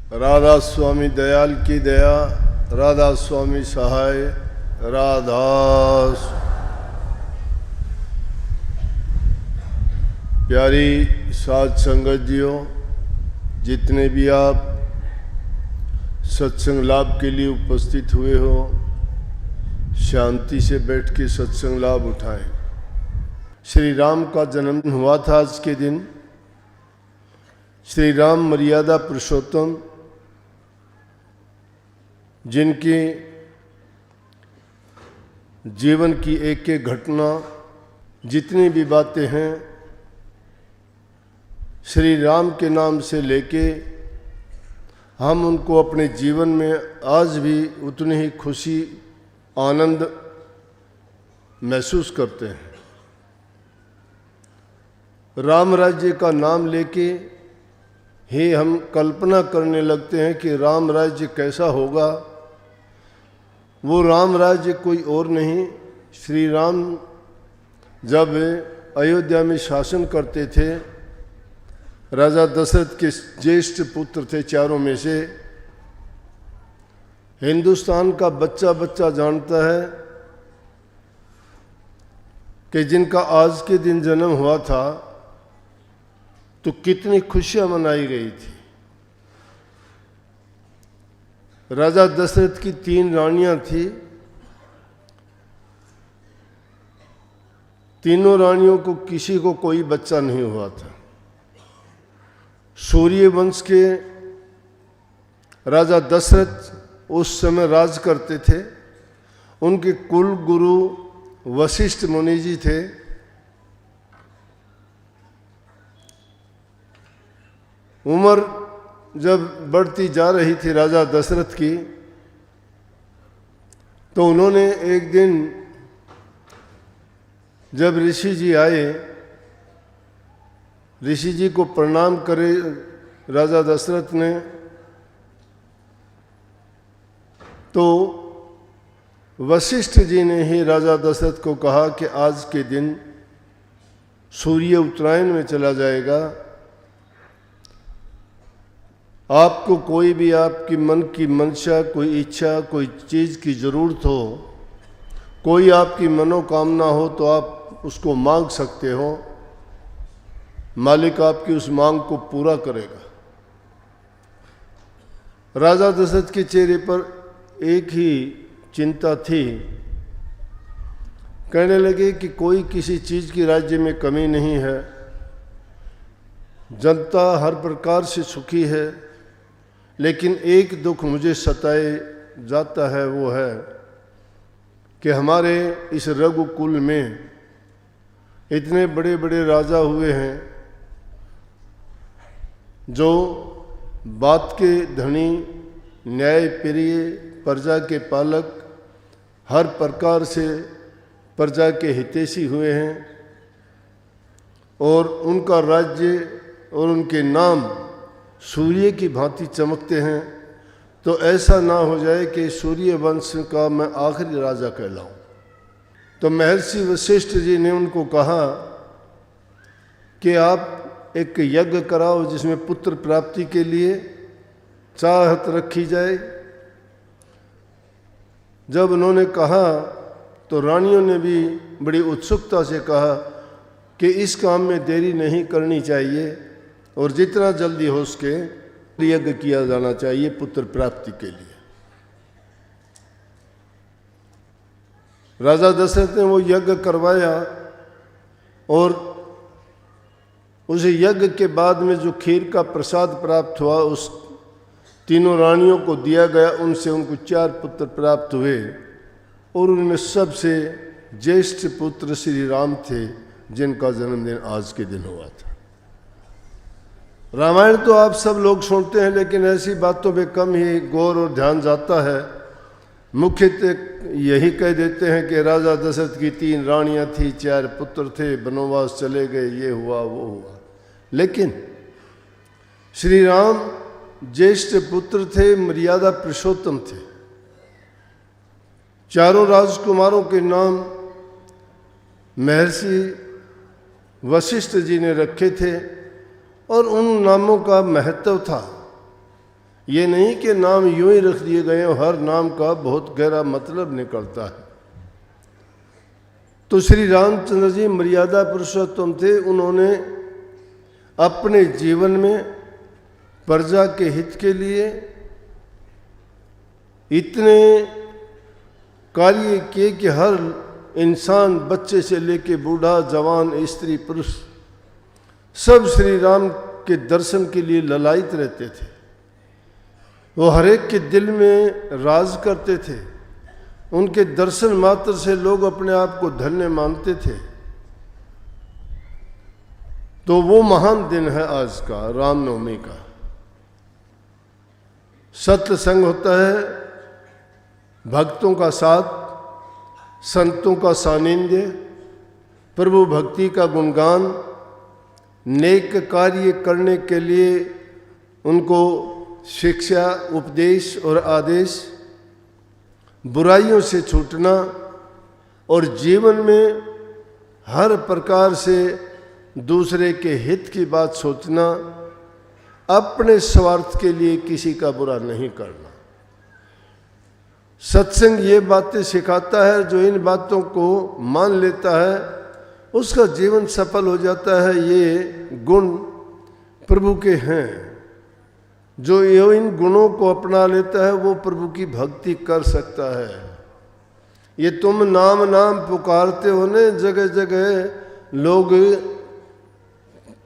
राधा स्वामी दयाल की दया, राधा स्वामी सहाय, राधा। प्यारी साध संगत जियो, जितने भी आप सत्संग लाभ के लिए उपस्थित हुए हो, शांति से बैठ के सत्संग लाभ उठाएं। श्री राम का जन्म हुआ था आज के दिन। श्री राम मर्यादा पुरुषोत्तम, जिनके जीवन की एक एक घटना, जितनी भी बातें हैं, श्री राम के नाम से लेके हम उनको अपने जीवन में आज भी उतनी ही खुशी आनंद महसूस करते हैं। राम राज्य का नाम लेके ही हम कल्पना करने लगते हैं कि राम राज्य कैसा होगा। वो राम राज्य कोई और नहीं, श्री राम जब अयोध्या में शासन करते थे, राजा दशरथ के ज्येष्ठ पुत्र थे चारों में से। हिंदुस्तान का बच्चा बच्चा जानता है कि जिनका आज के दिन जन्म हुआ था तो कितनी खुशियां मनाई गई थी। राजा दशरथ की 3 रानियां थी। तीनों रानियों को किसी को कोई बच्चा नहीं हुआ था। सूर्य वंश के राजा दशरथ उस समय राज करते थे। उनके कुल गुरु वशिष्ठ मुनि जी थे। उम्र जब बढ़ती जा रही थी राजा दशरथ की, तो उन्होंने एक दिन जब ऋषि जी आए, ऋषि जी को प्रणाम करे राजा दशरथ ने, तो वशिष्ठ जी ने ही राजा दशरथ को कहा कि आज के दिन सूर्य उत्तरायण में चला जाएगा। आपको कोई भी आपकी मन की मंशा, कोई इच्छा, कोई चीज़ की ज़रूरत हो, कोई आपकी मनोकामना हो तो आप उसको मांग सकते हो। मालिक आपकी उस मांग को पूरा करेगा। राजा दशरथ के चेहरे पर एक ही चिंता थी। कहने लगे कि कोई किसी चीज़ की राज्य में कमी नहीं है, जनता हर प्रकार से सुखी है, लेकिन एक दुख मुझे सताए जाता है, वो है कि हमारे इस रघुकुल में इतने बड़े बड़े राजा हुए हैं जो बात के धनी, न्याय प्रिय, प्रजा के पालक, हर प्रकार से प्रजा के हितैषी हुए हैं, और उनका राज्य और उनके नाम सूर्य की भांति चमकते हैं। तो ऐसा ना हो जाए कि सूर्य वंश का मैं आखिरी राजा कहलाऊं। तो महर्षि वशिष्ठ जी ने उनको कहा कि आप एक यज्ञ कराओ जिसमें पुत्र प्राप्ति के लिए चाहत रखी जाए। जब उन्होंने कहा तो रानियों ने भी बड़ी उत्सुकता से कहा कि इस काम में देरी नहीं करनी चाहिए और जितना जल्दी हो सके यज्ञ किया जाना चाहिए पुत्र प्राप्ति के लिए। राजा दशरथ ने वो यज्ञ करवाया, और उस यज्ञ के बाद में जो खीर का प्रसाद प्राप्त हुआ उस तीनों रानियों को दिया गया। उनसे उनको 4 पुत्र प्राप्त हुए, और उनमें सबसे ज्येष्ठ पुत्र श्री राम थे, जिनका जन्मदिन आज के दिन हुआ था। रामायण तो आप सब लोग सुनते हैं, लेकिन ऐसी बातों पे कम ही गौर और ध्यान जाता है। मुख्यतः यही कह देते हैं कि राजा दशरथ की 3 रानियां थी, 4 पुत्र थे, वनवास चले गए, ये हुआ वो हुआ। लेकिन श्री राम ज्येष्ठ पुत्र थे, मर्यादा पुरुषोत्तम थे। चारों राजकुमारों के नाम महर्षि वशिष्ठ जी ने रखे थे, और उन नामों का महत्व था। ये नहीं कि नाम यूं ही रख दिए गए, हर नाम का बहुत गहरा मतलब निकलता है। तो श्री रामचंद्र जी मर्यादा पुरुषोत्तम थे। उन्होंने अपने जीवन में प्रजा के हित के लिए इतने कार्य किए कि हर इंसान, बच्चे से लेके बूढ़ा, जवान, स्त्री, पुरुष, सब श्री राम के दर्शन के लिए ललायित रहते थे। वो हर एक के दिल में राज करते थे। उनके दर्शन मात्र से लोग अपने आप को धन्य मानते थे। तो वो महान दिन है आज का, रामनवमी का। सत्संग होता है, भक्तों का साथ, संतों का सानिध्य, प्रभु भक्ति का गुणगान, नेक कार्य करने के लिए उनको शिक्षा, उपदेश और आदेश, बुराइयों से छूटना और जीवन में हर प्रकार से दूसरे के हित की बात सोचना, अपने स्वार्थ के लिए किसी का बुरा नहीं करना। सत्संग ये बातें सिखाता है। जो इन बातों को मान लेता है उसका जीवन सफल हो जाता है। ये गुण प्रभु के हैं। जो इन गुणों को अपना लेता है वो प्रभु की भक्ति कर सकता है। ये तुम नाम नाम पुकारते हो न, जगह जगह लोग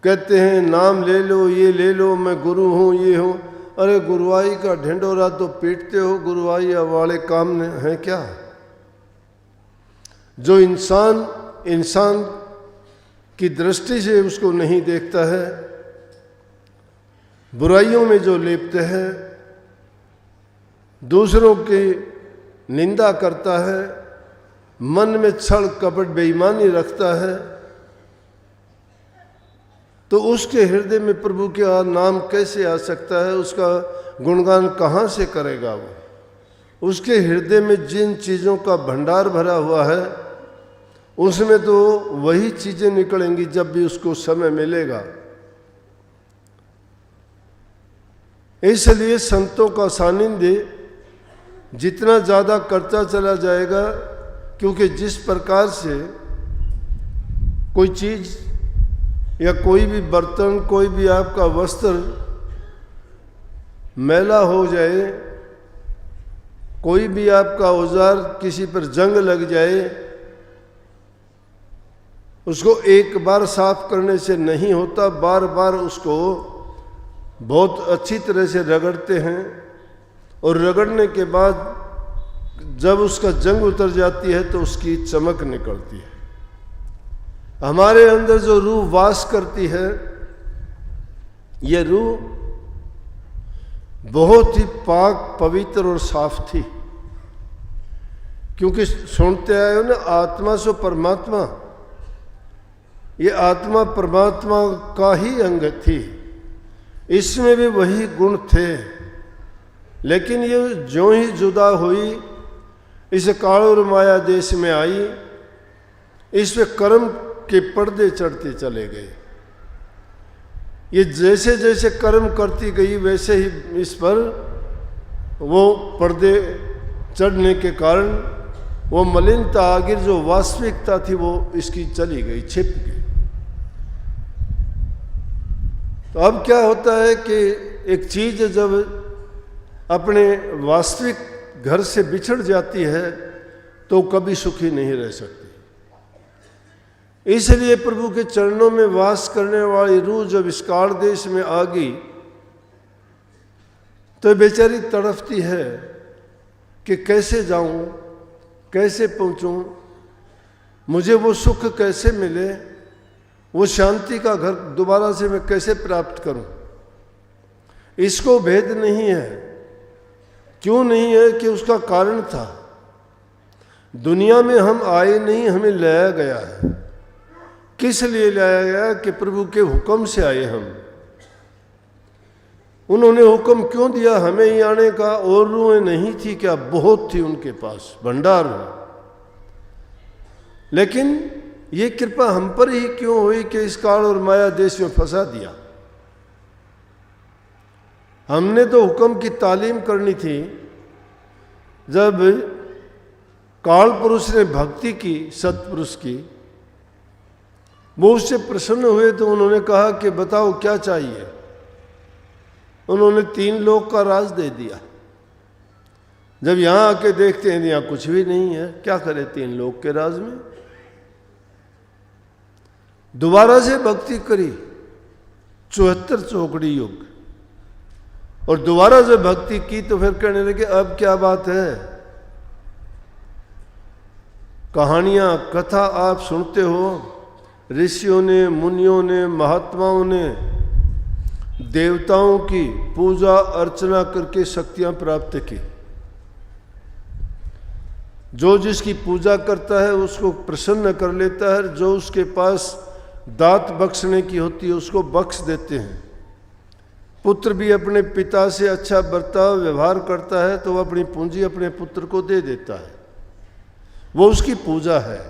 कहते हैं नाम ले लो, ये ले लो, मैं गुरु हूँ, ये हूँ। अरे गुरुवाई का ढिंडोरा तो पीटते हो, गुरुवाई वाले काम हैं क्या? जो इंसान की दृष्टि से उसको नहीं देखता है, बुराइयों में जो लिप्त है, दूसरों की निंदा करता है, मन में छल कपट बेईमानी रखता है, तो उसके हृदय में प्रभु का नाम कैसे आ सकता है? उसका गुणगान कहाँ से करेगा वो? उसके हृदय में जिन चीज़ों का भंडार भरा हुआ है उसमें तो वही चीज़ें निकलेंगी जब भी उसको समय मिलेगा। इसलिए संतों का सानिध्य जितना ज़्यादा करता चला जाएगा, क्योंकि जिस प्रकार से कोई चीज़ या कोई भी बर्तन, कोई भी आपका वस्त्र मैला हो जाए, कोई भी आपका औजार किसी पर जंग लग जाए, उसको एक बार साफ करने से नहीं होता, बार बार उसको बहुत अच्छी तरह से रगड़ते हैं। और रगड़ने के बाद जब उसका जंग उतर जाती है तो उसकी चमक निकलती है। हमारे अंदर जो रूह वास करती है, ये रूह बहुत ही पाक, पवित्र और साफ थी। क्योंकि सुनते आए हो ना, आत्मा सो परमात्मा, ये आत्मा परमात्मा का ही अंग थी। इसमें भी वही गुण थे। लेकिन ये ज्यों ही जुदा हुई, इस काल और माया देश में आई, इस पे कर्म के पर्दे चढ़ते चले गए। ये जैसे जैसे कर्म करती गई वैसे ही इस पर वो पर्दे चढ़ने के कारण वो मलिनता आगे जो वास्तविकता थी वो इसकी चली गई, छिप गई। तो अब क्या होता है कि एक चीज़ जब अपने वास्तविक घर से बिछड़ जाती है तो कभी सुखी नहीं रह सकती। इसलिए प्रभु के चरणों में वास करने वाली रूह जब इस काल देश में आ गई तो बेचारी तड़पती है कि कैसे जाऊं, कैसे पहुंचूं, मुझे वो सुख कैसे मिले, वो शांति का घर दोबारा से मैं कैसे प्राप्त करूं। इसको भेद नहीं है। क्यों नहीं है? कि उसका कारण था। दुनिया में हम आए नहीं, हमें लाया गया है। किस लिए लाया गया? कि प्रभु के हुक्म से आए हम। उन्होंने हुक्म क्यों दिया हमें ही आने का? और रूहें नहीं थी क्या? बहुत थी उनके पास, भंडार में। लेकिन ये कृपा हम पर ही क्यों हुई कि इस काल और माया देश में फंसा दिया? हमने तो हुक्म की तालीम करनी थी। जब काल पुरुष ने भक्ति की, सत्पुरुष की, वो उससे प्रसन्न हुए तो उन्होंने कहा कि बताओ क्या चाहिए। उन्होंने 3 लोक का राज दे दिया। जब यहाँ आके देखते हैं यहाँ कुछ भी नहीं है, क्या करे 3 लोक के राज में। दोबारा से भक्ति करी, 74 चौकड़ी युग, और दोबारा से भक्ति की तो फिर कहने लगे अब क्या बात है। कहानियां, कथा आप सुनते हो, ऋषियों ने, मुनियों ने, महात्माओं ने देवताओं की पूजा अर्चना करके शक्तियां प्राप्त की। जो जिसकी पूजा करता है उसको प्रसन्न कर लेता है, जो उसके पास दात बख्शने की होती है उसको बख्श देते हैं। पुत्र भी अपने पिता से अच्छा बर्ताव व्यवहार करता है तो वह अपनी पूंजी अपने पुत्र को दे देता है, वो उसकी पूजा है।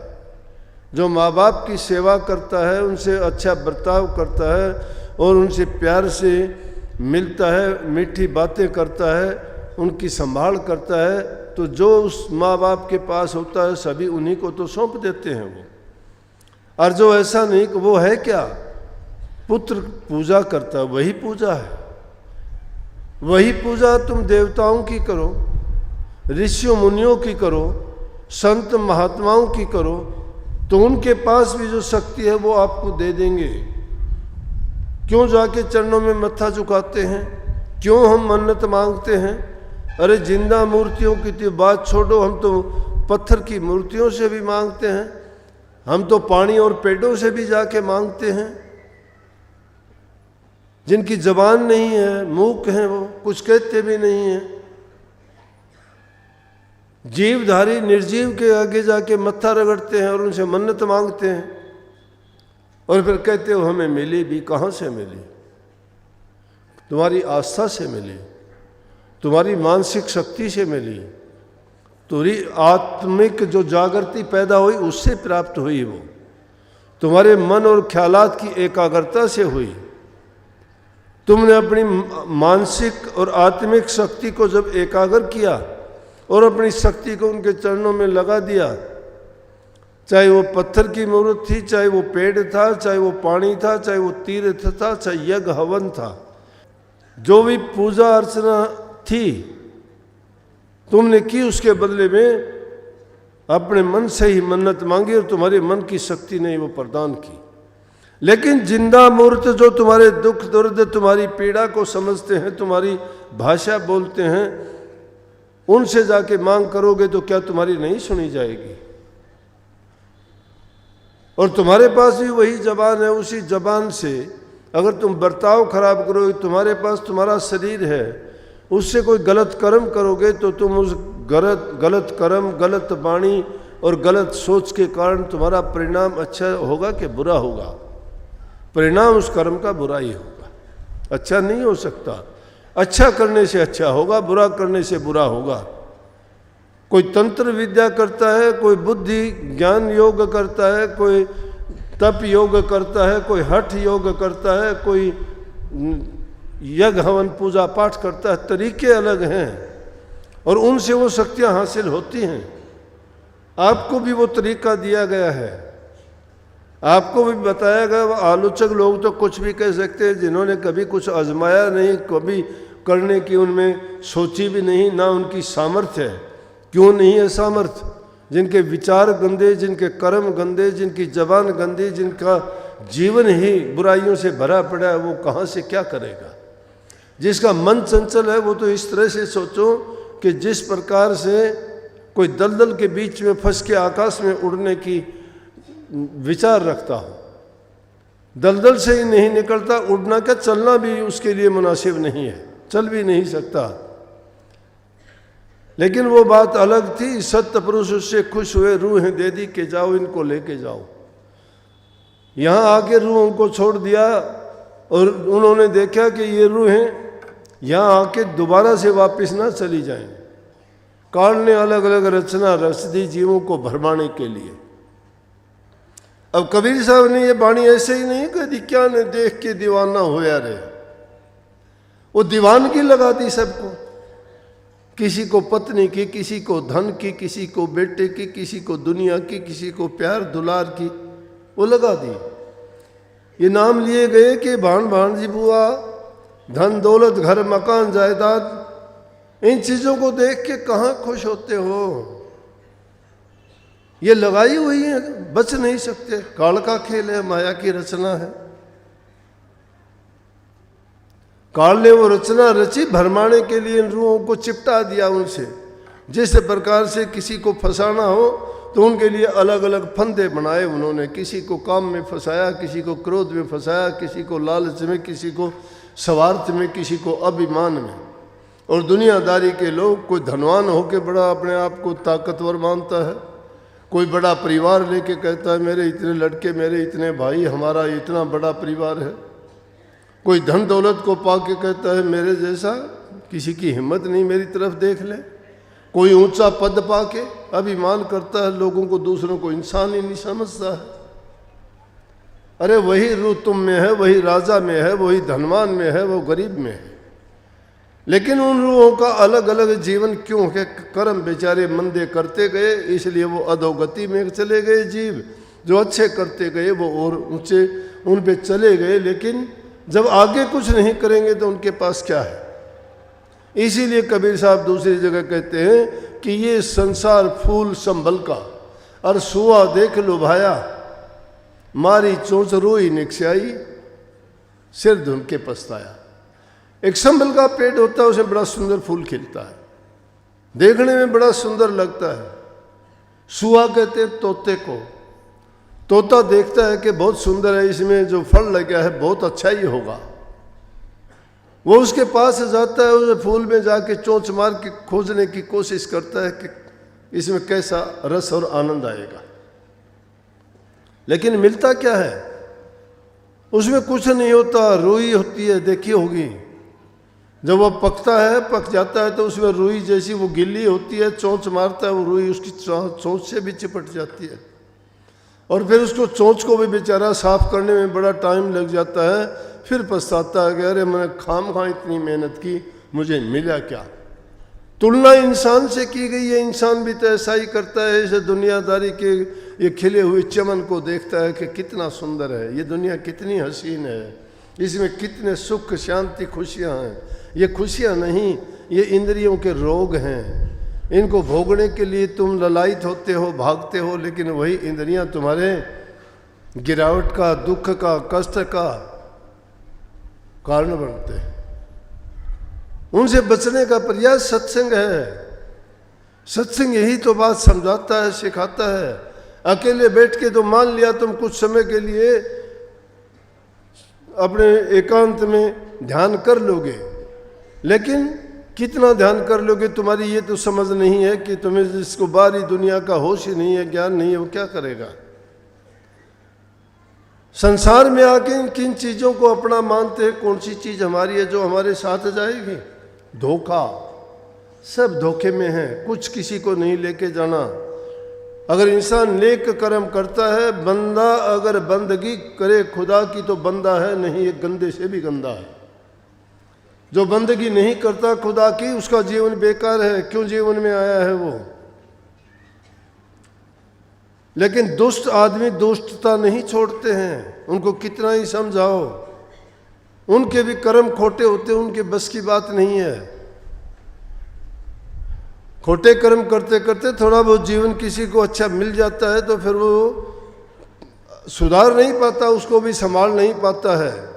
जो माँ बाप की सेवा करता है, उनसे अच्छा बर्ताव करता है और उनसे प्यार से मिलता है, मीठी बातें करता है, उनकी संभाल करता है, तो जो उस माँ बाप के पास होता है सभी उन्हीं को तो सौंप देते हैं वो। और जो ऐसा नहीं, वो है क्या, पुत्र पूजा करता है, वही पूजा है। वही पूजा तुम देवताओं की करो, ऋषियों मुनियों की करो, संत महात्माओं की करो, तो उनके पास भी जो शक्ति है वो आपको दे देंगे। क्यों जाके चरणों में मत्था झुकाते हैं, क्यों हम मन्नत मांगते हैं। अरे जिंदा मूर्तियों की तो बात छोड़ो, हम तो पत्थर की मूर्तियों से भी मांगते हैं, हम तो पानी और पेड़ों से भी जाके मांगते हैं। जिनकी जबान नहीं है, मूक हैं, वो कुछ कहते भी नहीं हैं। जीवधारी निर्जीव के आगे जाके मत्था रगड़ते हैं और उनसे मन्नत मांगते हैं, और फिर कहते हो हमें मिली भी। कहाँ से मिली? तुम्हारी आस्था से मिली, तुम्हारी मानसिक शक्ति से मिली, तुम्हारी आत्मिक जो जागृति पैदा हुई उससे प्राप्त हुई। वो तुम्हारे मन और ख्यालात की एकाग्रता से हुई। तुमने अपनी मानसिक और आत्मिक शक्ति को जब एकाग्र किया और अपनी शक्ति को उनके चरणों में लगा दिया, चाहे वो पत्थर की मूर्त थी, चाहे वो पेड़ था, चाहे वो पानी था, चाहे वो तीर्थ था, चाहे यज्ञ हवन था, जो भी पूजा अर्चना थी तुमने की, उसके बदले में अपने मन से ही मन्नत मांगी और तुम्हारे मन की शक्ति ने वो प्रदान की। लेकिन जिंदा मूर्त जो तुम्हारे दुख दर्द, तुम्हारी पीड़ा को समझते हैं, तुम्हारी भाषा बोलते हैं, उनसे जाके मांग करोगे तो क्या तुम्हारी नहीं सुनी जाएगी? और तुम्हारे पास भी वही जबान है, उसी जबान से अगर तुम बर्ताव खराब करोगे, तुम्हारे पास तुम्हारा शरीर है, उससे कोई गलत कर्म करोगे तो तुम उस गलत कर्म, गलत वाणी और गलत सोच के कारण तुम्हारा परिणाम अच्छा होगा कि बुरा होगा? परिणाम उस कर्म का बुरा ही होगा, अच्छा नहीं हो सकता। अच्छा करने से अच्छा होगा, बुरा करने से बुरा होगा। कोई तंत्र विद्या करता है, कोई बुद्धि ज्ञान योग करता है, कोई तप योग करता है, कोई हठ योग करता है, कोई यज्ञ हवन पूजा पाठ करता है, तरीके अलग हैं और उनसे वो शक्तियां हासिल होती हैं। आपको भी वो तरीका दिया गया है, आपको भी बताया गया। वो आलोचक लोग तो कुछ भी कह सकते हैं, जिन्होंने कभी कुछ आजमाया नहीं, कभी करने की उनमें सोची भी नहीं, ना उनकी सामर्थ्य है। क्यों नहीं है सामर्थ्य? जिनके विचार गंदे, जिनके कर्म गंदे, जिनकी जबान गंदी, जिनका जीवन ही बुराइयों से भरा पड़ा है, वो कहाँ से क्या करेगा? जिसका मन चंचल है वो तो इस तरह से सोचो कि जिस प्रकार से कोई दलदल के बीच में फंस के आकाश में उड़ने की विचार रखता हो, दलदल से ही नहीं निकलता, उड़ना क्या, चलना भी उसके लिए मुनासिब नहीं है, चल भी नहीं सकता। लेकिन वो बात अलग थी। सत्य पुरुष उससे खुश हुए, रूहें दे दी कि जाओ इनको लेके जाओ। यहाँ आके रूहों को छोड़ दिया और उन्होंने देखा कि ये रूहें यहाँ आके दोबारा से वापस ना चली जाएं। काल ने अलग अलग रचना रच दी जीवों को भरमाने के लिए। अब कबीर साहब ने ये वाणी ऐसे ही नहीं कह दी, क्या ने देख के दीवाना होया रे। वो दीवानगी लगा दी सबको, किसी को पत्नी की, किसी को धन की, किसी को बेटे की, किसी को दुनिया की, किसी को प्यार दुलार की, वो लगा दी। ये नाम लिए गए कि भाण भाणजी बुआ, धन दौलत घर मकान जायदाद, इन चीज़ों को देख के कहाँ खुश होते हो? ये लगाई हुई है, बच नहीं सकते। काल का खेल है, माया की रचना है। काल ने वो रचना रची भरमाने के लिए इन रूहों को चिपटा दिया उनसे। जिस प्रकार से किसी को फंसाना हो तो उनके लिए अलग अलग फंदे बनाए उन्होंने। किसी को काम में फंसाया, किसी को क्रोध में फंसाया, किसी को लालच में, किसी को स्वार्थ में, किसी को अभिमान में। और दुनियादारी के लोग, कोई धनवान होकर बड़ा अपने आप को ताकतवर मानता है, कोई बड़ा परिवार लेके कहता है मेरे इतने लड़के, मेरे इतने भाई, हमारा इतना बड़ा परिवार है। कोई धन दौलत को पाके कहता है मेरे जैसा किसी की हिम्मत नहीं, मेरी तरफ देख ले। कोई ऊंचा पद पाके अभिमान करता है, लोगों को, दूसरों को इंसान ही नहीं समझता है। अरे वही रूह तुम में है, वही राजा में है, वही धनवान में है, वो गरीब में है। लेकिन उन रूहों का अलग अलग जीवन क्यों है? कर्म बेचारे मंदे करते गए, इसलिए वो अधोगति में चले गए। जीव जो अच्छे करते गए वो और ऊंचे उन पे चले गए। लेकिन जब आगे कुछ नहीं करेंगे तो उनके पास क्या है? इसीलिए कबीर साहब दूसरी जगह कहते हैं कि ये संसार फूल संभल का, और सुआ देख लुभाया, मारी चोंच रोई निकसाई, सिर धुन के पछताया। एक संभल का पेड़ होता है, उसमें बड़ा सुंदर फूल खिलता है, देखने में बड़ा सुंदर लगता है। सुआ कहते हैं तोते को। तोता देखता है कि बहुत सुंदर है, इसमें जो फल लगा है बहुत अच्छा ही होगा। वो उसके पास जाता है, उस फूल में जाके चोंच मार के खोजने की कोशिश करता है कि इसमें कैसा रस और आनंद आएगा। लेकिन मिलता क्या है? उसमें कुछ नहीं होता, रुई होती है, देखी होगी। जब वो पकता है, पक जाता है तो उसमें रुई जैसी वो गिल्ली होती है, चोंच मारता है, वो रुई उसकी चोंच से भी चिपट जाती है। और फिर उसको चोंच को भी बेचारा साफ करने में बड़ा टाइम लग जाता है। फिर पछताता है कि अरे मैंने खामखा इतनी मेहनत की, मुझे मिला क्या? तुलना इंसान से की गई है, इंसान भी तो ऐसा ही करता है। इसे दुनियादारी के ये खिले हुए चमन को देखता है कि कितना सुंदर है, ये दुनिया कितनी हसीन है, इसमें कितने सुख शांति खुशियाँ हैं। ये खुशियाँ नहीं, ये इंद्रियों के रोग हैं। इनको भोगने के लिए तुम ललायित होते हो, भागते हो, लेकिन वही इंद्रियां तुम्हारे गिरावट का, दुख का, कष्ट का कारण बनते हैं। उनसे बचने का प्रयास सत्संग है। सत्संग यही तो बात समझाता है, सिखाता है। अकेले बैठ के तो मान लिया तुम कुछ समय के लिए अपने एकांत में ध्यान कर लोगे, लेकिन कितना ध्यान कर लोगे? तुम्हारी ये तो समझ नहीं है कि तुम्हें जिसको बाहरी दुनिया का होश ही नहीं है, ज्ञान नहीं है, वो क्या करेगा? संसार में आके किन चीज़ों को अपना मानते हैं? कौन सी चीज़ हमारी है जो हमारे साथ जाएगी? धोखा। सब धोखे में है, कुछ किसी को नहीं लेके जाना। अगर इंसान नेक कर्म करता है, बंदा अगर बंदगी करे खुदा की तो बंदा है नहीं, एक गंदे से भी गंदा है। जो बंदगी नहीं करता खुदा की, उसका जीवन बेकार है। क्यों जीवन में आया है वो? लेकिन दुष्ट आदमी दुष्टता नहीं छोड़ते हैं, उनको कितना ही समझाओ, उनके भी कर्म खोटे होते हैं, उनके बस की बात नहीं है। खोटे कर्म करते करते थोड़ा बहुत जीवन किसी को अच्छा मिल जाता है तो फिर वो सुधार नहीं पाता, उसको भी संभाल नहीं पाता है।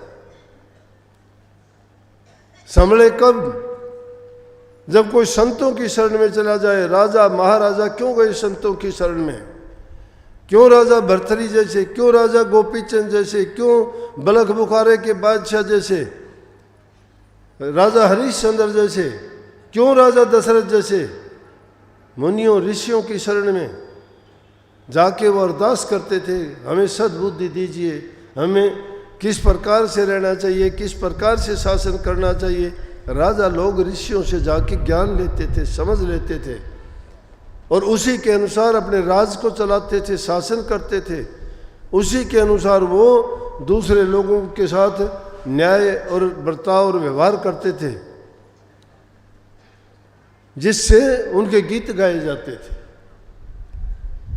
संभले कब? जब कोई संतों की शरण में चला जाए। राजा महाराजा क्यों गए संतों की शरण में? क्यों राजा भरथरी जैसे, क्यों राजा गोपीचंद जैसे, क्यों बलख बुखारे के बादशाह जैसे, राजा हरिश्चंद्र जैसे, क्यों राजा दशरथ जैसे मुनियों ऋषियों की शरण में जाके वो अरदास करते थे, हमें सद्बुद्धि दीजिए, हमें किस प्रकार से रहना चाहिए, किस प्रकार से शासन करना चाहिए। राजा लोग ऋषियों से जाके ज्ञान लेते थे, समझ लेते थे, और उसी के अनुसार अपने राज को चलाते थे, शासन करते थे। उसी के अनुसार वो दूसरे लोगों के साथ न्याय और बर्ताव और व्यवहार करते थे, जिससे उनके गीत गाए जाते थे।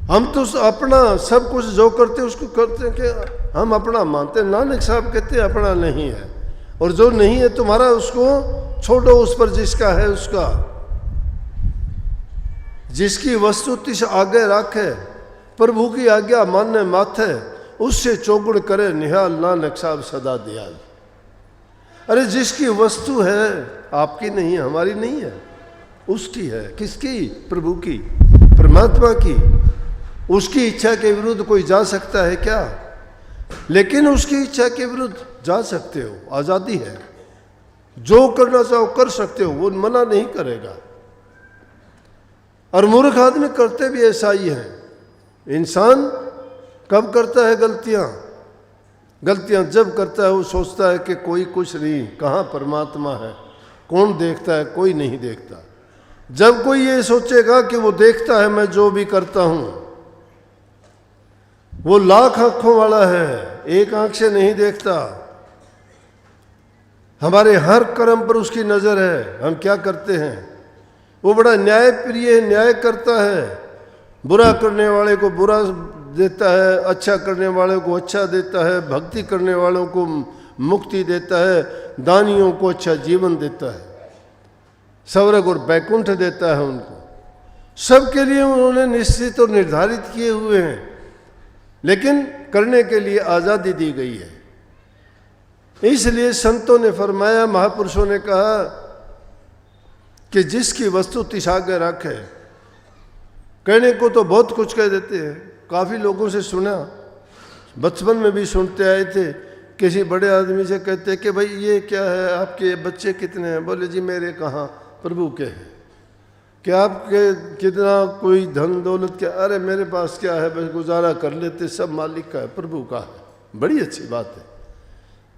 हम तो अपना सब कुछ जो करते उसको करते कि हम अपना मानते। नानक साहब कहते हैं अपना नहीं है, और जो नहीं है तुम्हारा उसको छोड़ो, उस पर जिसका है उसका। जिसकी वस्तु तिस आगे राखे, प्रभु की आज्ञा माने माथे, उससे चौगुण करे निहाल, नानक साहब सदा दयाल। अरे जिसकी वस्तु है, आपकी नहीं है, हमारी नहीं है, उसकी है। किसकी? प्रभु की, परमात्मा की। उसकी इच्छा के विरुद्ध कोई जा सकता है क्या? लेकिन उसकी इच्छा के विरुद्ध जा सकते हो, आज़ादी है। जो करना चाहो कर सकते हो, वो मना नहीं करेगा। और मूर्ख आदमी करते भी ऐसा ही है। इंसान कब करता है गलतियां? गलतियां जब करता है वो सोचता है कि कोई कुछ नहीं, कहाँ परमात्मा है, कौन देखता है? कोई नहीं देखता। जब कोई ये सोचेगा कि वो देखता है मैं जो भी करता हूं, वो लाख आंखों वाला है, एक आंख से नहीं देखता। हमारे हर कर्म पर उसकी नजर है, हम क्या करते हैं। वो बड़ा न्याय प्रिय है, न्याय करता है। बुरा करने वाले को बुरा देता है, अच्छा करने वाले को अच्छा देता है, भक्ति करने वालों को मुक्ति देता है, दानियों को अच्छा जीवन देता है, स्वर्ग और बैकुंठ देता है उनको। सबके लिए उन्होंने निश्चित और निर्धारित किए हुए हैं, लेकिन करने के लिए आज़ादी दी गई है। इसलिए संतों ने फरमाया, महापुरुषों ने कहा कि जिसकी वस्तु तिसागे रखे। कहने को तो बहुत कुछ कह देते हैं, काफ़ी लोगों से सुना, बचपन में भी सुनते आए थे। किसी बड़े आदमी से कहते कि भाई ये क्या है, आपके बच्चे कितने हैं? बोले जी मेरे कहाँ, प्रभु के हैं। क्या आपके कितना कोई धन दौलत क्या? अरे मेरे पास क्या है, बस गुजारा कर लेते, सब मालिक का है, प्रभु का है। बड़ी अच्छी बात है।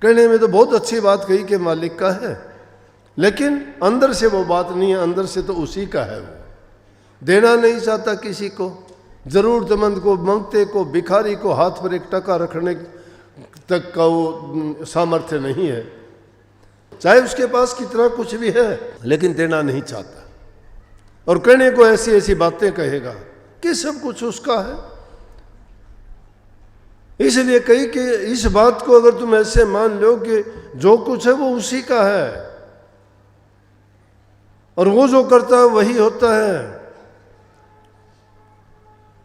कहने में तो बहुत अच्छी बात कही कि मालिक का है, लेकिन अंदर से वो बात नहीं है। अंदर से तो उसी का है। वो देना नहीं चाहता किसी को, जरूरतमंद को, मंगते को, भिखारी को हाथ पर एक टका रखने तक का वो सामर्थ्य नहीं है। चाहे उसके पास कितना कुछ भी है, लेकिन देना नहीं चाहता। और कहने को ऐसी ऐसी बातें कहेगा कि सब कुछ उसका है। इसलिए कही कि इस बात को अगर तुम ऐसे मान लो कि जो कुछ है वो उसी का है, और वो जो करता है वही होता है।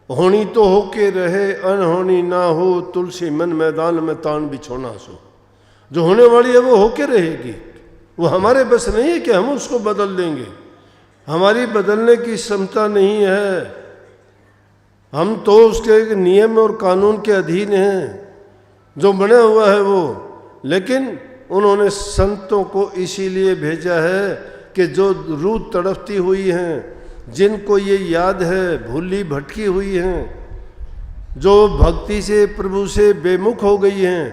होनी तो होके रहे, अनहोनी ना हो, तुलसी मन मैदान में तान बिछोना सो। जो होने वाली है वो होके रहेगी, वो हमारे बस नहीं है कि हम उसको बदल देंगे। हमारी बदलने की क्षमता नहीं है। हम तो उसके नियम और कानून के अधीन हैं, जो बना हुआ है वो। लेकिन उन्होंने संतों को इसीलिए भेजा है कि जो रूह तड़पती हुई हैं, जिनको ये याद है, भूली भटकी हुई हैं, जो भक्ति से प्रभु से बेमुख हो गई हैं,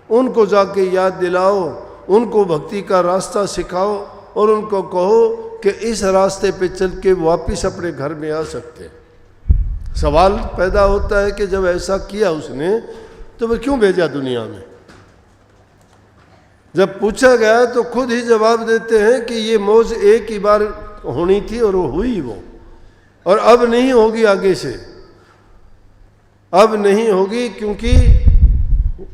उनको जाके याद दिलाओ, उनको भक्ति का रास्ता सिखाओ, और उनको कहो कि इस रास्ते पे चल के वापिस अपने घर में आ सकते हैं। सवाल पैदा होता है कि जब ऐसा किया उसने, तो वह क्यों भेजा दुनिया में? जब पूछा गया तो खुद ही जवाब देते हैं कि ये मौज एक ही बार होनी थी और वो हुई वो, और अब नहीं होगी आगे से। अब नहीं होगी, क्योंकि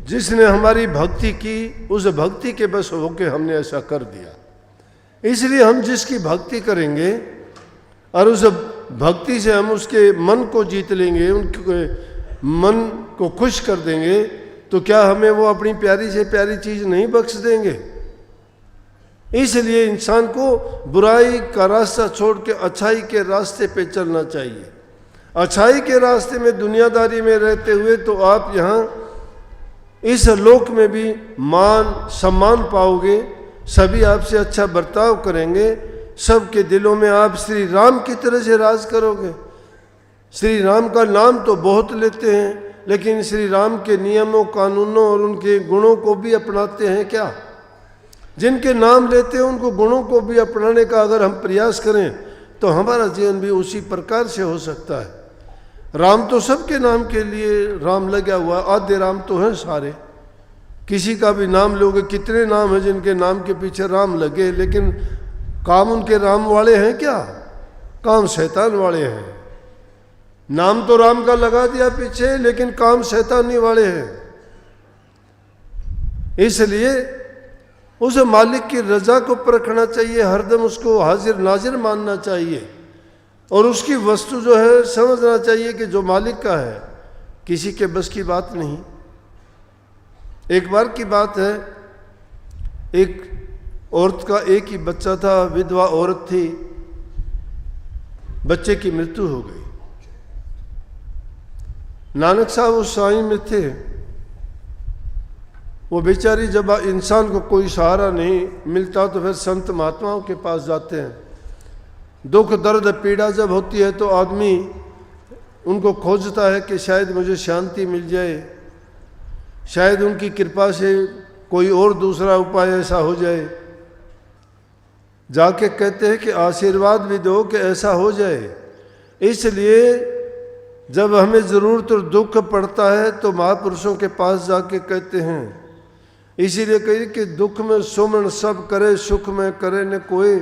जिसने हमारी भक्ति की, उस भक्ति के बस होके हमने ऐसा कर दिया। इसलिए हम जिसकी भक्ति करेंगे और उस भक्ति से हम उसके मन को जीत लेंगे, उनके मन को खुश कर देंगे, तो क्या हमें वो अपनी प्यारी से प्यारी चीज़ नहीं बख्श देंगे? इसलिए इंसान को बुराई का रास्ता छोड़ के अच्छाई के रास्ते पे चलना चाहिए। अच्छाई के रास्ते में दुनियादारी में रहते हुए तो आप यहाँ इस लोक में भी मान सम्मान पाओगे, सभी आपसे अच्छा बर्ताव करेंगे, सबके दिलों में आप श्री राम की तरह से राज करोगे। श्री राम का नाम तो बहुत लेते हैं, लेकिन श्री राम के नियमों, कानूनों और उनके गुणों को भी अपनाते हैं क्या? जिनके नाम लेते हैं उनको गुणों को भी अपनाने का अगर हम प्रयास करें तो हमारा जीवन भी उसी प्रकार से हो सकता है। राम तो सबके नाम के लिए राम लगा हुआ, आधे राम तो हैं सारे, किसी का भी नाम लोगे, कितने नाम हैं जिनके नाम के पीछे राम लगे, लेकिन काम उनके राम वाले हैं क्या? काम शैतान वाले हैं। नाम तो राम का लगा दिया पीछे, लेकिन काम शैतानी वाले हैं। इसलिए उस मालिक की रजा को परखना चाहिए, हरदम उसको हाजिर नाजिर मानना चाहिए, और उसकी वस्तु जो है समझना चाहिए कि जो मालिक का है, किसी के बस की बात नहीं। एक बार की बात है, एक औरत का एक ही बच्चा था, विधवा औरत थी, बच्चे की मृत्यु हो गई। नानक साहब उस साईं में थे। वो बेचारी, जब इंसान को कोई सहारा नहीं मिलता तो फिर संत महात्माओं के पास जाते हैं। दुख दर्द पीड़ा जब होती है तो आदमी उनको खोजता है कि शायद मुझे शांति मिल जाए, शायद उनकी कृपा से कोई और दूसरा उपाय ऐसा हो जाए। जाके कहते हैं कि आशीर्वाद भी दो कि ऐसा हो जाए। इसलिए जब हमें ज़रूरत और दुख पड़ता है तो महापुरुषों के पास जाके कहते हैं। इसीलिए कही कि दुख में सुमन सब करे, सुख में करे न कोई,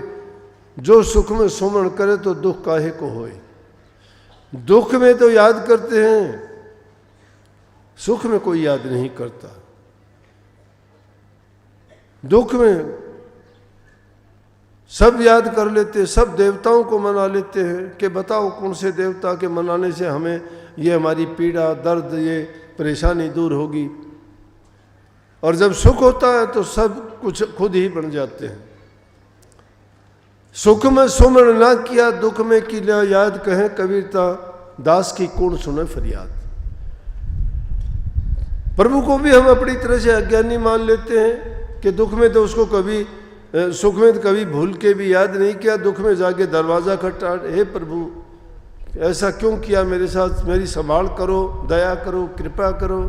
जो सुख में सुमन करे तो दुख काहे को होए। दुख में तो याद करते हैं, सुख में कोई याद नहीं करता। दुख में सब याद कर लेते, सब देवताओं को मना लेते हैं कि बताओ कौन से देवता के मनाने से हमें ये हमारी पीड़ा दर्द ये परेशानी दूर होगी। और जब सुख होता है तो सब कुछ खुद ही बन जाते हैं। सुख में सुमन ना किया, दुख में किया याद, कहें कबीरता दास की कौन सुने फरियाद। प्रभु को भी हम अपनी तरह से अज्ञानी मान लेते हैं कि दुख में तो उसको कभी, सुख में तो कभी भूल के भी याद नहीं किया, दुख में जाके दरवाज़ा खटखटाए, हे प्रभु ऐसा क्यों किया मेरे साथ, मेरी संभाल करो, दया करो, कृपा करो।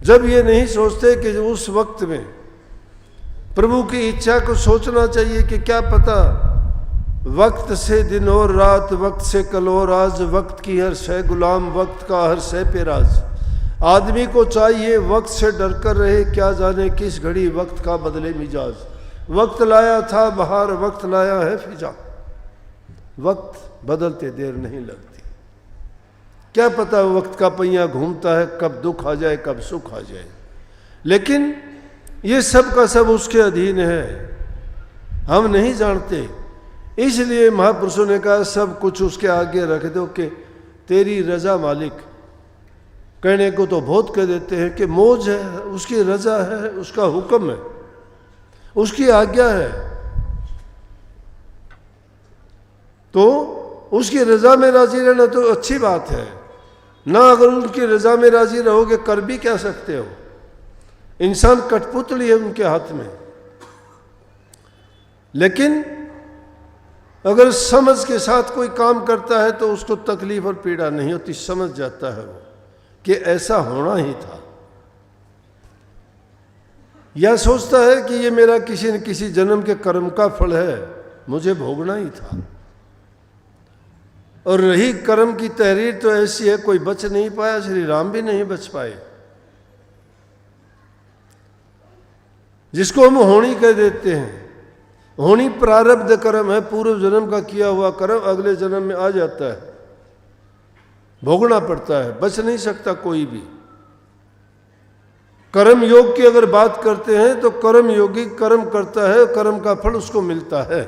जब ये नहीं सोचते कि उस वक्त में प्रभु की इच्छा को सोचना चाहिए कि क्या पता वक्त से दिन और रात, वक्त से कल और आज, वक्त की हर शय गुलाम, वक्त का हर शय पे राज। आदमी को चाहिए वक्त से डर कर रहे, क्या जाने किस घड़ी वक्त का बदले मिजाज। वक्त लाया था बहार, वक्त लाया है फिजा, वक्त बदलते देर नहीं लगती। क्या पता वक्त का पहिया घूमता है, कब दुख आ जाए कब सुख आ जाए। लेकिन ये सब का सब उसके अधीन है, हम नहीं जानते। इसलिए महापुरुषों ने कहा सब कुछ उसके आगे रख दो कि तेरी रजा मालिक। कहने को तो बहुत कह देते हैं कि मौज है, उसकी रजा है, उसका हुक्म है, उसकी आज्ञा है, तो उसकी रजा में राजी रहना तो अच्छी बात है ना। अगर उनकी रजा में राजी रहोगे कर भी क्या सकते हो। इंसान कठपुतली है उनके हाथ में। लेकिन अगर समझ के साथ कोई काम करता है तो उसको तकलीफ और पीड़ा नहीं होती, समझ जाता है वो कि ऐसा होना ही था। या सोचता है कि ये मेरा किसी न किसी जन्म के कर्म का फल है, मुझे भोगना ही था। और रही कर्म की तहरीर तो ऐसी है, कोई बच नहीं पाया, श्री राम भी नहीं बच पाए। जिसको हम होनी कह देते हैं, होनी प्रारब्ध कर्म है, पूर्व जन्म का किया हुआ कर्म अगले जन्म में आ जाता है, भोगना पड़ता है, बच नहीं सकता कोई भी। कर्म योग की अगर बात करते हैं तो कर्म योगी कर्म करता है, कर्म का फल उसको मिलता है।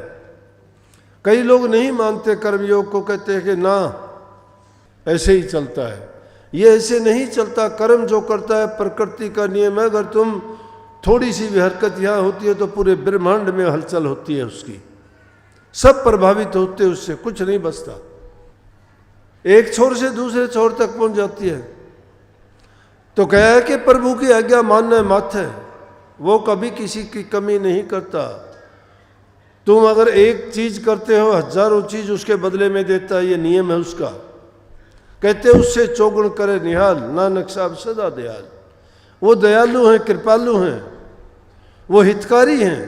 कई लोग नहीं मानते कर्म योग को, कहते हैं कि ना ऐसे ही चलता है। ये ऐसे नहीं चलता। कर्म जो करता है प्रकृति का नियम है। अगर तुम थोड़ी सी भी हरकत यहाँ होती है तो पूरे ब्रह्मांड में हलचल होती है उसकी, सब प्रभावित होते हैं उससे, कुछ नहीं बचता, एक छोर से दूसरे छोर तक पहुंच जाती है। तो कहा है कि प्रभु की आज्ञा मानना माथे, वो कभी किसी की कमी नहीं करता। तुम अगर एक चीज करते हो हजारों चीज उसके बदले में देता है, ये नियम है उसका। कहते उससे चौगुण करे निहाल, नानक साहब सदा दयाल। वो दयालु हैं, कृपालु हैं, वो हितकारी हैं,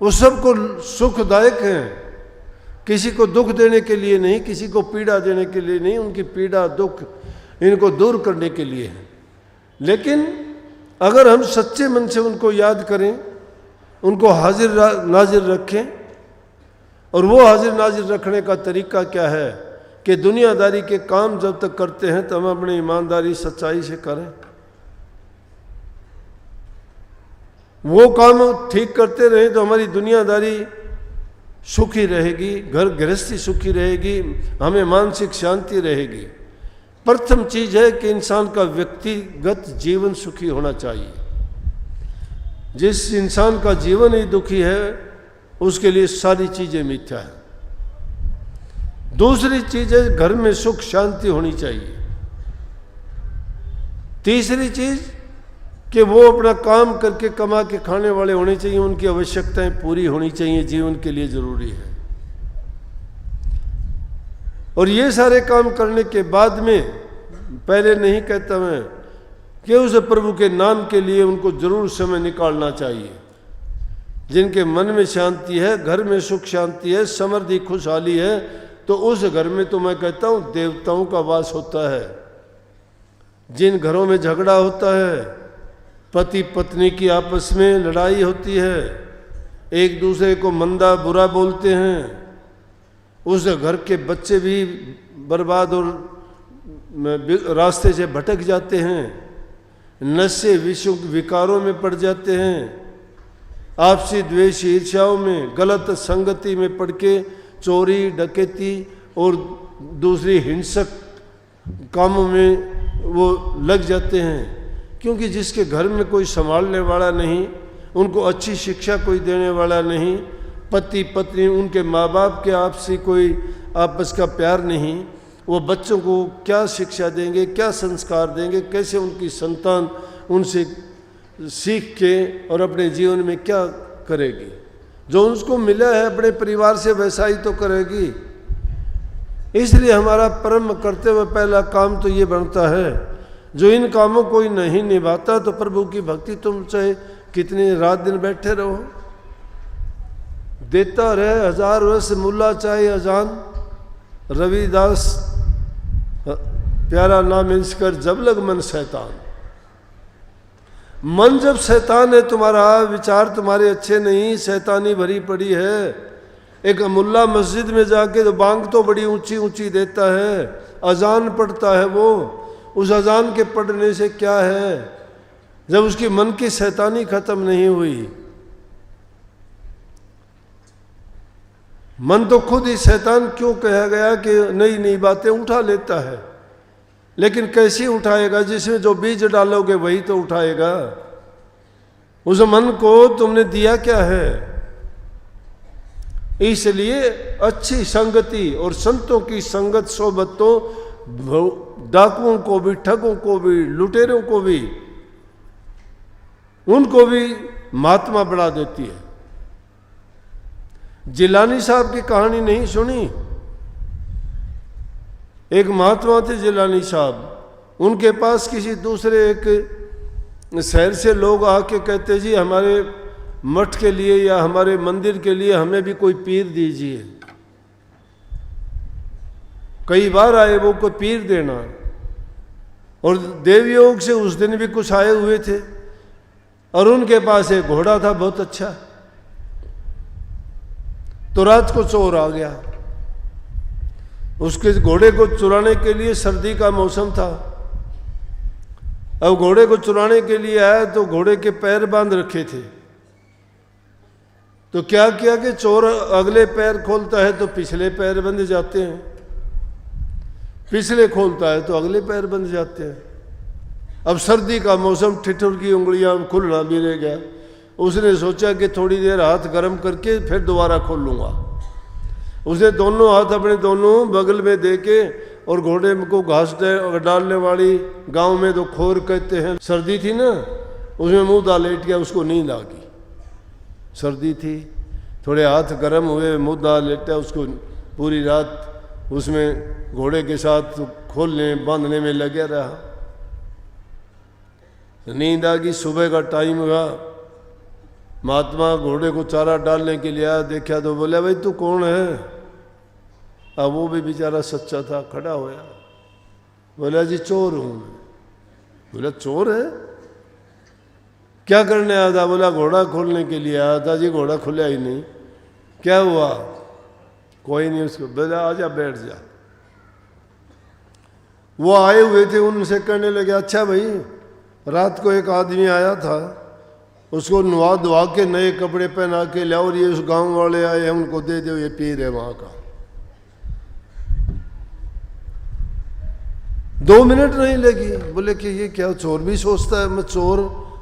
वो सबको सुखदायक हैं। किसी को दुख देने के लिए नहीं, किसी को पीड़ा देने के लिए नहीं, उनकी पीड़ा दुख इनको दूर करने के लिए है। लेकिन अगर हम सच्चे मन से उनको याद करें, उनको हाजिर नाजिर रखें, और वो हाजिर नाजिर रखने का तरीका क्या है कि दुनियादारी के काम जब तक करते हैं तो हम अपनी ईमानदारी सच्चाई से करें। वो काम ठीक करते रहें तो हमारी दुनियादारी सुखी रहेगी, घर गृहस्थी सुखी रहेगी, हमें मानसिक शांति रहेगी। प्रथम चीज है कि इंसान का व्यक्तिगत जीवन सुखी होना चाहिए। जिस इंसान का जीवन ही दुखी है उसके लिए सारी चीजें मिथ्या है। दूसरी चीज है घर में सुख शांति होनी चाहिए। तीसरी चीज कि वो अपना काम करके कमा के खाने वाले होने चाहिए, उनकी आवश्यकताएं पूरी होनी चाहिए, जीवन के लिए जरूरी है। और ये सारे काम करने के बाद में, पहले नहीं कहता मैं कि उस प्रभु के नाम के लिए उनको जरूर समय निकालना चाहिए। जिनके मन में शांति है, घर में सुख शांति है, समृद्धि खुशहाली है, तो उस घर में तो मैं कहता हूं देवताओं का वास होता है। जिन घरों में झगड़ा होता है, पति पत्नी की आपस में लड़ाई होती है, एक दूसरे को मंदा बुरा बोलते हैं, उस घर के बच्चे भी बर्बाद और रास्ते से भटक जाते हैं, नशे विकारों में पड़ जाते हैं, आपसी द्वेष ईर्ष्याओं में, गलत संगति में पड़ के चोरी डकैती और दूसरी हिंसक कामों में वो लग जाते हैं। क्योंकि जिसके घर में कोई संभालने वाला नहीं, उनको अच्छी शिक्षा कोई देने वाला नहीं, पति पत्नी उनके माँ बाप के आपसी कोई आपस का प्यार नहीं, वो बच्चों को क्या शिक्षा देंगे, क्या संस्कार देंगे, कैसे उनकी संतान उनसे सीख के और अपने जीवन में क्या करेगी। जो उसको मिला है अपने परिवार से वैसा ही तो करेगी। इसलिए हमारा परम करते हुए पहला काम तो ये बनता है, जो इन कामों को ही नहीं निभाता तो प्रभु की भक्ति तुम चाहे कितनी रात दिन बैठे रहो, देता रहे 1000 वर्ष मुल्ला चाहे अजान, रविदास प्यारा नाम इसकर जब लग मन शैतान। मन जब शैतान है तुम्हारा, विचार तुम्हारे अच्छे नहीं, शैतानी भरी पड़ी है। एक मुल्ला मस्जिद में जाके तो बांग तो बड़ी ऊंची ऊंची देता है, अजान पढ़ता है, वो उस अजान के पढ़ने से क्या है जब उसकी मन की शैतानी खत्म नहीं हुई। मन तो खुद ही शैतान क्यों कहा गया कि नई नई बातें उठा लेता है, लेकिन कैसी उठाएगा? जिसमें जो बीज डालोगे वही तो उठाएगा। उस मन को तुमने दिया क्या है? इसलिए अच्छी संगति और संतों की संगत सोबत तो डाकुओं को भी, ठगों को भी, लुटेरों को भी, उनको भी महात्मा बढ़ा देती है। जिलानी साहब की कहानी नहीं सुनी? एक महात्मा थे जिलानी साहब, उनके पास किसी दूसरे एक शहर से लोग आके कहते जी हमारे मठ के लिए या हमारे मंदिर के लिए हमें भी कोई पीर दीजिए। कई बार आए वो कोई पीर देना, और देवयोग से उस दिन भी कुछ आए हुए थे, और उनके पास एक घोड़ा था बहुत अच्छा। तो रात को चोर आ गया, उसके घोड़े को चुराने के लिए, सर्दी का मौसम था। अब घोड़े को चुराने के लिए आया तो घोड़े के पैर बांध रखे थे। तो क्या किया कि चोर अगले पैर खोलता है तो पिछले पैर बंध जाते हैं, पिछले खोलता है तो अगले पैर बंध जाते हैं। अब सर्दी का मौसम, ठिठुर की उंगलियां खुलना भी रह गया। उसने सोचा कि थोड़ी देर हाथ गर्म करके फिर दोबारा खोल लूँगा। उसने दोनों हाथ अपने दोनों बगल में दे के, और घोड़े को घास डालने वाली गांव में तो खोर कहते हैं, सर्दी थी ना, उसमें मुंह डाल लेट गया, उसको नींद आ गई। सर्दी थी, थोड़े हाथ गर्म हुए, मुंह डाल लेटा, उसको पूरी रात उसमें घोड़े के साथ खोलने बांधने में लगे रहा। नींद आ गई, सुबह का टाइम हुआ, महात्मा घोड़े को चारा डालने के लिए आया, देखा तो बोला भाई तू कौन है? अब वो भी बेचारा सच्चा था, खड़ा होया, बोला जी चोर हूँ। बोला चोर है। क्या करने आया था? बोला घोड़ा खोलने के लिए आया था जी, घोड़ा खुला ही नहीं। क्या हुआ? कोई नहीं। उसको बोला आजा बैठ जा। वो आए हुए थे, उनसे कहने लगे अच्छा भाई, रात को एक आदमी आया था, उसको नवा धुआ के नए कपड़े पहना के लाओ, और ये उस गांव वाले आए हैं उनको दे दो, ये पीर है वहां का। 2 मिनट नहीं लगी। बोले कि ये क्या चोर भी सोचता है मैं चोर,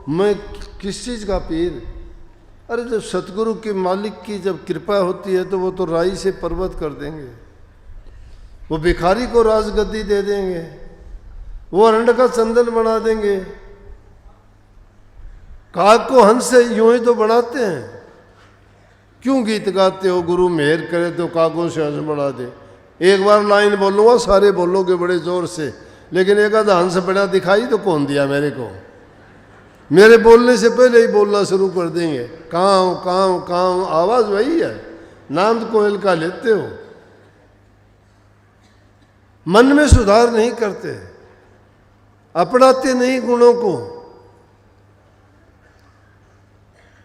मैं किस चीज का पीर? अरे जब सतगुरु के मालिक की जब कृपा होती है तो वो तो राई से पर्वत कर देंगे, वो भिखारी को राजगद्दी दे देंगे, वो अरंड का चंदन बना देंगे। काग को हंस से यूं ही तो बनाते हैं। क्यों गीत गाते हो गुरु मेहर करे तो कागों से हंस बना दे? एक बार लाइन बोलूंगा, सारे बोलोगे बड़े जोर से, लेकिन एक आधा हंस बना दिखाई तो कौन दिया मेरे को? मेरे बोलने से पहले ही बोलना शुरू कर देंगे, काँव काँव काँव। आवाज वही है, नाम तो कोयल का लेते हो। मन में सुधार नहीं करते, अपनाते नहीं गुणों को,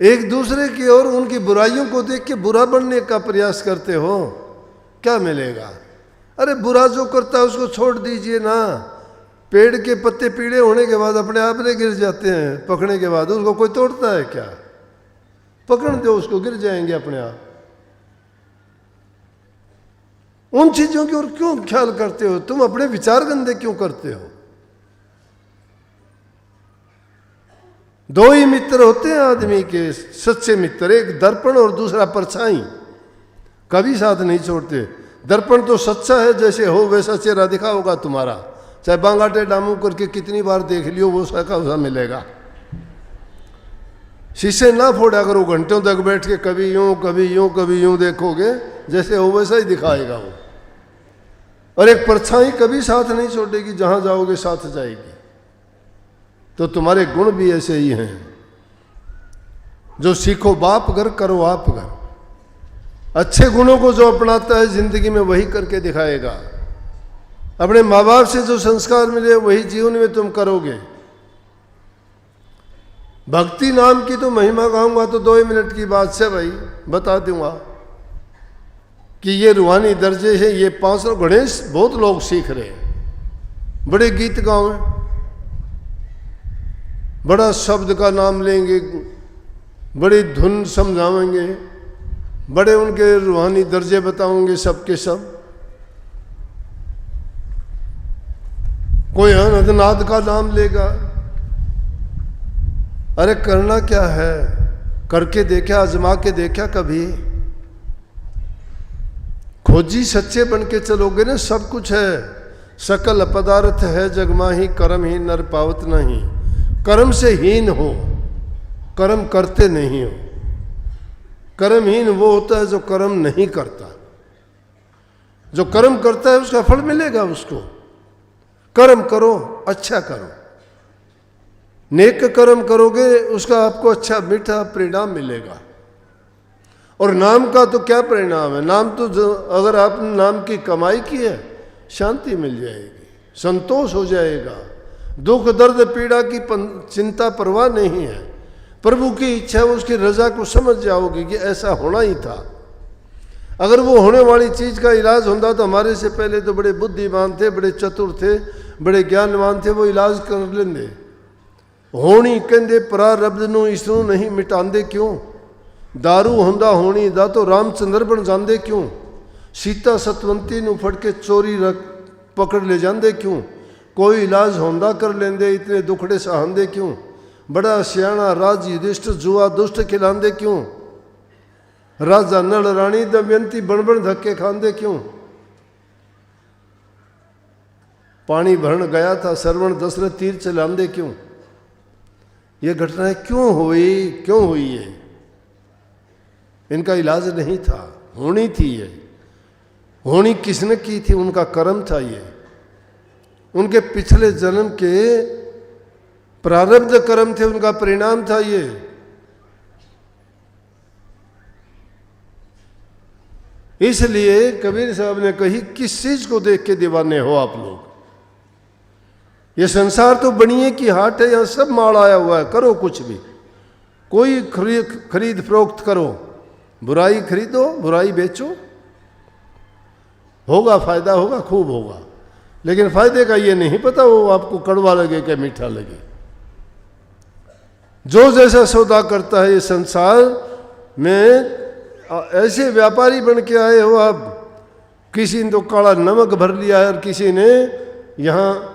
एक दूसरे की और उनकी बुराइयों को देख के बुरा बनने का प्रयास करते हो। क्या मिलेगा? अरे बुरा जो करता है उसको छोड़ दीजिए ना। पेड़ के पत्ते पीले होने के बाद अपने आप नहीं गिर जाते हैं, पकड़ने के बाद उसको कोई तोड़ता है क्या? पकड़ दो उसको, गिर जाएंगे अपने आप। उन चीजों की ओर क्यों ख्याल करते हो? तुम अपने विचार गंदे क्यों करते हो? 2 ही मित्र होते हैं आदमी के सच्चे मित्र, एक दर्पण और दूसरा परछाई। कभी साथ नहीं छोड़ते। दर्पण तो सच्चा है, जैसे हो वैसा चेहरा दिखा होगा तुम्हारा, चाहे बांगा टेढ़ा मुंह करके कितनी बार देख लियो, वो सा का वैसा मिलेगा। शीशे ना फोड़ा करो, घंटों तक बैठ के कभी यूं कभी यूं कभी यूं देखोगे, जैसे हो वैसा ही दिखाएगा वो। और एक परछाई कभी साथ नहीं छोड़ेगी, जहां जाओगे साथ जाएगी। तो तुम्हारे गुण भी ऐसे ही हैं। जो सीखो बाप घर, करो आप घर। अच्छे गुणों को जो अपनाता है जिंदगी में वही करके दिखाएगा। अपने माँ बाप से जो संस्कार मिले वही जीवन में तुम करोगे। भक्ति नाम की तो महिमा गाऊंगा तो 2 मिनट की बात से भाई बता दूंगा कि ये रूहानी दर्जे है। ये 500 गणेश बहुत लोग सीख रहे हैं, बड़े गीत गाओ, बड़ा शब्द का नाम लेंगे, बड़ी धुन समझाएंगे, बड़े उनके रूहानी दर्जे बताओगे सबके सब। कोई अनंतनाथ का नाम लेगा। अरे करना क्या है? करके देखा, आजमा के देखा कभी? खोजी सच्चे बन के चलोगे ना, सब कुछ है। सकल पदार्थ है जगमा ही, कर्म ही नर पावत नहीं। कर्म से हीन हो, कर्म करते नहीं हो। कर्महीन वो होता है जो कर्म नहीं करता। जो कर्म करता है उसका फल मिलेगा उसको। कर्म करो, अच्छा करो, नेक कर्म करोगे उसका आपको अच्छा मीठा परिणाम मिलेगा। और नाम का तो क्या परिणाम है? नाम तो अगर आपने नाम की कमाई की है, शांति मिल जाएगी, संतोष हो जाएगा, दुख दर्द पीड़ा की चिंता परवाह नहीं है। प्रभु की इच्छा, उसकी रजा को समझ जाओगे कि ऐसा होना ही था। अगर वो होने वाली चीज का इलाज होता तो हमारे से पहले तो बड़े बुद्धिमान थे, बड़े चतुर थे, बड़े ज्ञानवान थे, वो इलाज कर लेंगे। होनी कहते प्रारब्ध नू इसनू नहीं मिटांदे क्यों? दारू होंदा होनी दा तो रामचंद्र बन जांदे क्यों? सीता सतवंती नू फड़ के चोरी रख पकड़ ले जांदे क्यों? कोई इलाज होंदा कर लेंदे, इतने दुखड़े सहांदे क्यों? बड़ा सियाणा राज युधिष्ठिर जुआ दुष्ट खिलांदे क्यों? राजा नल रानी दमयंती बन बन धक्के खांदे क्यों? पानी भरन गया था श्रवण दशरथ तीर चलांदे क्यों? ये घटनाएं क्यों हुई? क्यों हुई ये? इनका इलाज नहीं था, होनी थी ये। होनी किसने की थी? उनका कर्म था ये, उनके पिछले जन्म के प्रारब्ध कर्म थे, उनका परिणाम था ये। इसलिए कबीर साहब ने कही, किस चीज को देख के दीवाने हो आप लोग? ये संसार तो बनिए की हाट है, यहाँ सब माल आया हुआ है, करो कुछ भी, कोई खरीद फरोख्त करो, बुराई खरीदो, बुराई बेचो, होगा फायदा, होगा खूब होगा, लेकिन फायदे का ये नहीं पता वो आपको कड़वा लगे क्या मीठा लगे। जो जैसा सौदा करता है, ये संसार में ऐसे व्यापारी बन के आए हो आप। किसी ने तो काला नमक भर लिया है और किसी ने यहाँ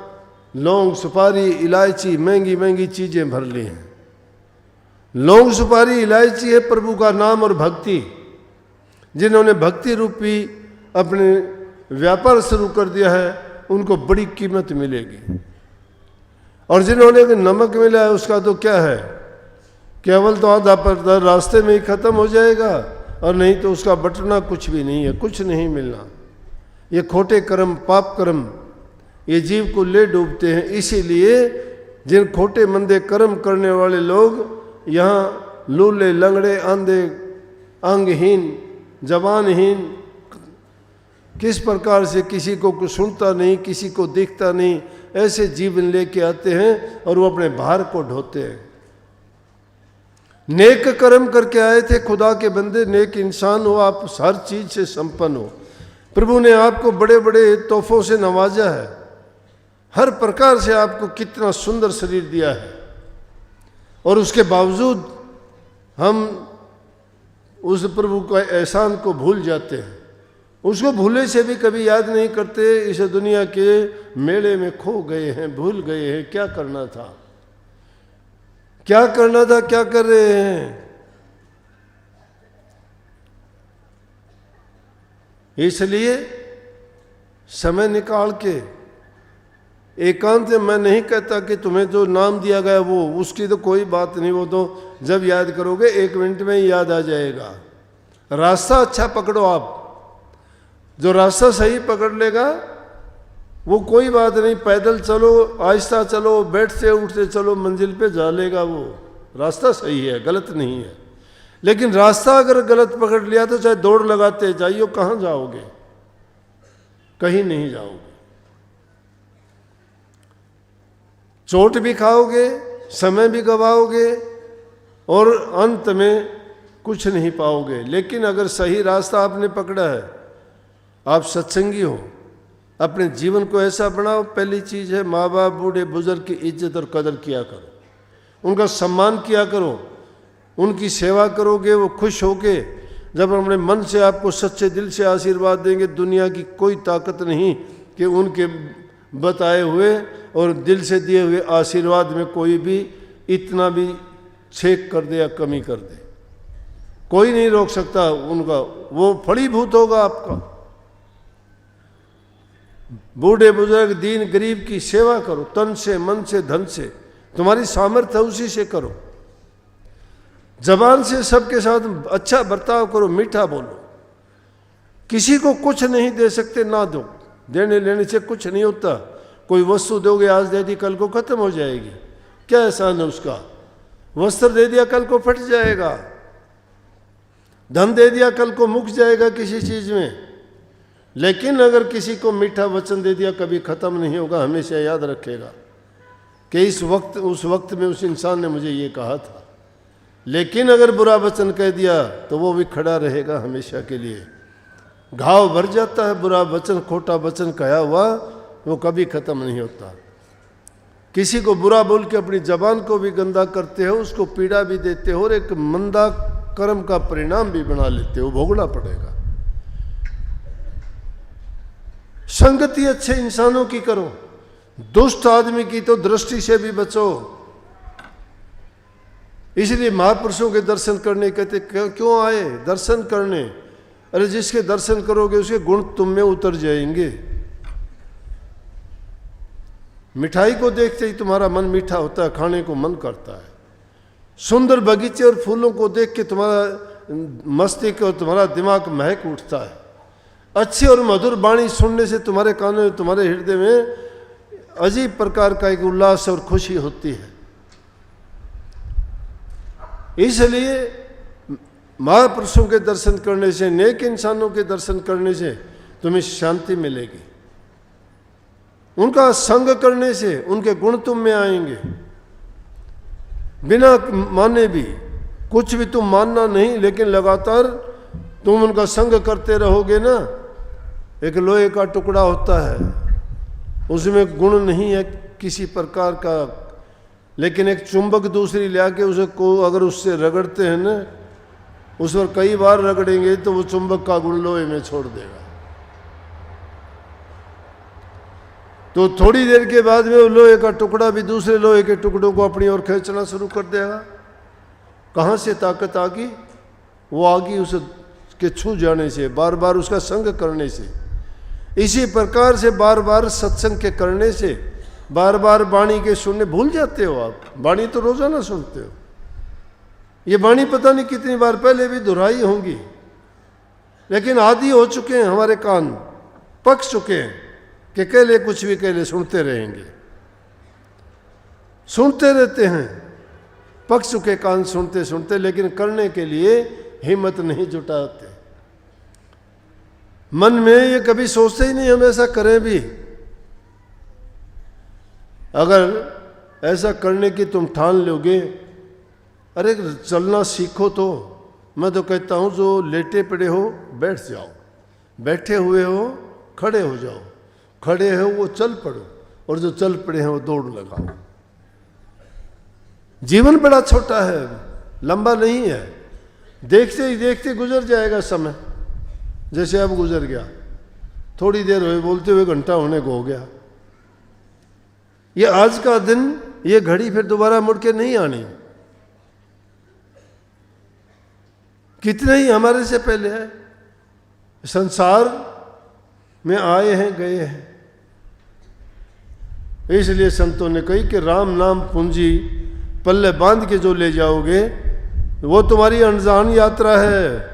लौंग सुपारी इलायची महंगी महंगी चीजें भर ली हैं। लौंग सुपारी इलायची है प्रभु का नाम और भक्ति। जिन्होंने भक्ति रूपी अपने व्यापार शुरू कर दिया है उनको बड़ी कीमत मिलेगी, और जिन्होंने नमक मिला है उसका तो क्या है, केवल तो आधा पर्दा रास्ते में ही खत्म हो जाएगा, और नहीं तो उसका बटना कुछ भी नहीं है, कुछ नहीं मिलना। ये खोटे कर्म, पाप कर्म, ये जीव को ले डूबते हैं। इसीलिए जिन खोटे मंदे कर्म करने वाले लोग यहाँ लूले, लंगड़े, अंधे, अंगहीन, जबानहीन, किस प्रकार से किसी को कुछ सुनता नहीं, किसी को दिखता नहीं, ऐसे जीवन लेके आते हैं और वो अपने भार को ढोते हैं। नेक कर्म करके आए थे खुदा के बंदे, नेक इंसान हो आप, हर चीज से संपन्न हो। प्रभु ने आपको बड़े बड़े तोहफों से नवाजा है, हर प्रकार से आपको कितना सुंदर शरीर दिया है, और उसके बावजूद हम उस प्रभु के एहसान को भूल जाते हैं। उसको भूले से भी कभी याद नहीं करते। इस दुनिया के मेले में खो गए हैं, भूल गए हैं क्या करना था, क्या करना था, क्या कर रहे हैं। इसलिए समय निकाल के एकांत में, मैं नहीं कहता कि तुम्हें जो नाम दिया गया वो, उसकी तो कोई बात नहीं, वो तो जब याद करोगे 1 मिनट में ही याद आ जाएगा। रास्ता अच्छा पकड़ो आप, जो रास्ता सही पकड़ लेगा वो कोई बात नहीं, पैदल चलो, आहिस्ता चलो, बैठते उठते चलो, मंजिल पे जा लेगा। वो रास्ता सही है, गलत नहीं है। लेकिन रास्ता अगर गलत पकड़ लिया तो चाहे दौड़ लगाते जाइए, कहाँ जाओगे, कहीं नहीं जाओगे। चोट भी खाओगे, समय भी गवाओगे, और अंत में कुछ नहीं पाओगे। लेकिन अगर सही रास्ता आपने पकड़ा है, आप सत्संगी हो, अपने जीवन को ऐसा बनाओ। पहली चीज़ है माँ बाप, बूढ़े बुजुर्ग की इज्जत और कदर किया करो, उनका सम्मान किया करो, उनकी सेवा करोगे वो खुश होके। जब अपने मन से आपको सच्चे दिल से आशीर्वाद देंगे, दुनिया की कोई ताकत नहीं कि उनके बताए हुए और दिल से दिए हुए आशीर्वाद में कोई भी इतना भी छेक कर दे या कमी कर दे। कोई नहीं रोक सकता उनका, वो फलीभूत होगा आपका। बूढ़े बुजुर्ग, दीन गरीब की सेवा करो, तन से, मन से, धन से, तुम्हारी सामर्थ्य उसी से करो। जबान से सबके साथ अच्छा बर्ताव करो, मीठा बोलो। किसी को कुछ नहीं दे सकते, ना दो, देने लेने से कुछ नहीं होता। कोई वस्तु दोगे, आज दे दी कल को खत्म हो जाएगी, क्या एहसान है उसका। वस्त्र दे दिया कल को फट जाएगा, धन दे दिया कल को मुक जाएगा किसी चीज में। लेकिन अगर किसी को मीठा वचन दे दिया कभी खत्म नहीं होगा, हमेशा याद रखेगा कि उस वक्त में उस इंसान ने मुझे ये कहा था। लेकिन अगर बुरा वचन कह दिया तो वो भी खड़ा रहेगा हमेशा के लिए। घाव भर जाता है, बुरा वचन, खोटा वचन कहा हुआ वो कभी खत्म नहीं होता। किसी को बुरा बोल के अपनी जबान को भी गंदा करते हो, उसको पीड़ा भी देते हो, और एक मंदा कर्म का परिणाम भी बना लेते हो, भोगना पड़ेगा। संगति अच्छे इंसानों की करो, दुष्ट आदमी की तो दृष्टि से भी बचो। इसलिए महापुरुषों के दर्शन करने कहते क्यों आए? दर्शन करने। अरे जिसके दर्शन करोगे उसके गुण तुम में उतर जाएंगे। मिठाई को देखते ही तुम्हारा मन मीठा होता है, खाने को मन करता है। सुंदर बगीचे और फूलों को देख के तुम्हारा मस्तिष्क और तुम्हारा दिमाग महक उठता है। अच्छी और मधुर वाणी सुनने से तुम्हारे कानों में, तुम्हारे हृदय में अजीब प्रकार का एक उल्लास और खुशी होती है। इसलिए महापुरुषों के दर्शन करने से, नेक इंसानों के दर्शन करने से तुम्हें शांति मिलेगी। उनका संग करने से उनके गुण तुम में आएंगे। बिना माने भी, कुछ भी तुम मानना नहीं, लेकिन लगातार तुम उनका संग करते रहोगे ना। एक लोहे का टुकड़ा होता है, उसमें गुण नहीं है किसी प्रकार का, लेकिन एक चुंबक दूसरी ले आके उसे को अगर उससे रगड़ते हैं ना, उस पर कई बार रगड़ेंगे तो वो चुंबक का गुण लोहे में छोड़ देगा। तो थोड़ी देर के बाद में वो लोहे का टुकड़ा भी दूसरे लोहे के टुकड़ों को अपनी ओर खींचना शुरू कर देगा। कहाँ से ताकत आ गई? वो आ गई उसके छू जाने से, बार बार उसका संग करने से। इसी प्रकार से बार बार सत्संग के करने से, बार बार वाणी के सुनने, भूल जाते हो आप। वाणी तो रोजाना सुनते हो, ये वाणी पता नहीं कितनी बार पहले भी दोहराई होंगी, लेकिन आदी हो चुके हैं, हमारे कान पक चुके हैं कि कहले कुछ भी कहले सुनते रहेंगे, सुनते रहते हैं, पक चुके कान सुनते सुनते, लेकिन करने के लिए हिम्मत नहीं जुटाते। मन में ये कभी सोचते ही नहीं हम ऐसा करें भी। अगर ऐसा करने की तुम ठान लोगे, अरे चलना सीखो तो मैं तो कहता हूँ जो लेटे पड़े हो बैठ जाओ, बैठे हुए हो खड़े हो जाओ, खड़े हो वो चल पड़ो, और जो चल पड़े हैं वो दौड़ लगाओ। जीवन बड़ा छोटा है, लंबा नहीं है, देखते ही देखते गुजर जाएगा समय। जैसे अब गुजर गया, थोड़ी देर हुए बोलते हुए घंटा होने को हो गया। ये आज का दिन, ये घड़ी फिर दोबारा मुड़ के नहीं आनी। कितने ही हमारे से पहले है संसार में आए हैं गए हैं। इसलिए संतों ने कही कि राम नाम पूंजी पल्ले बांध के जो ले जाओगे वो तुम्हारी अनजान यात्रा है।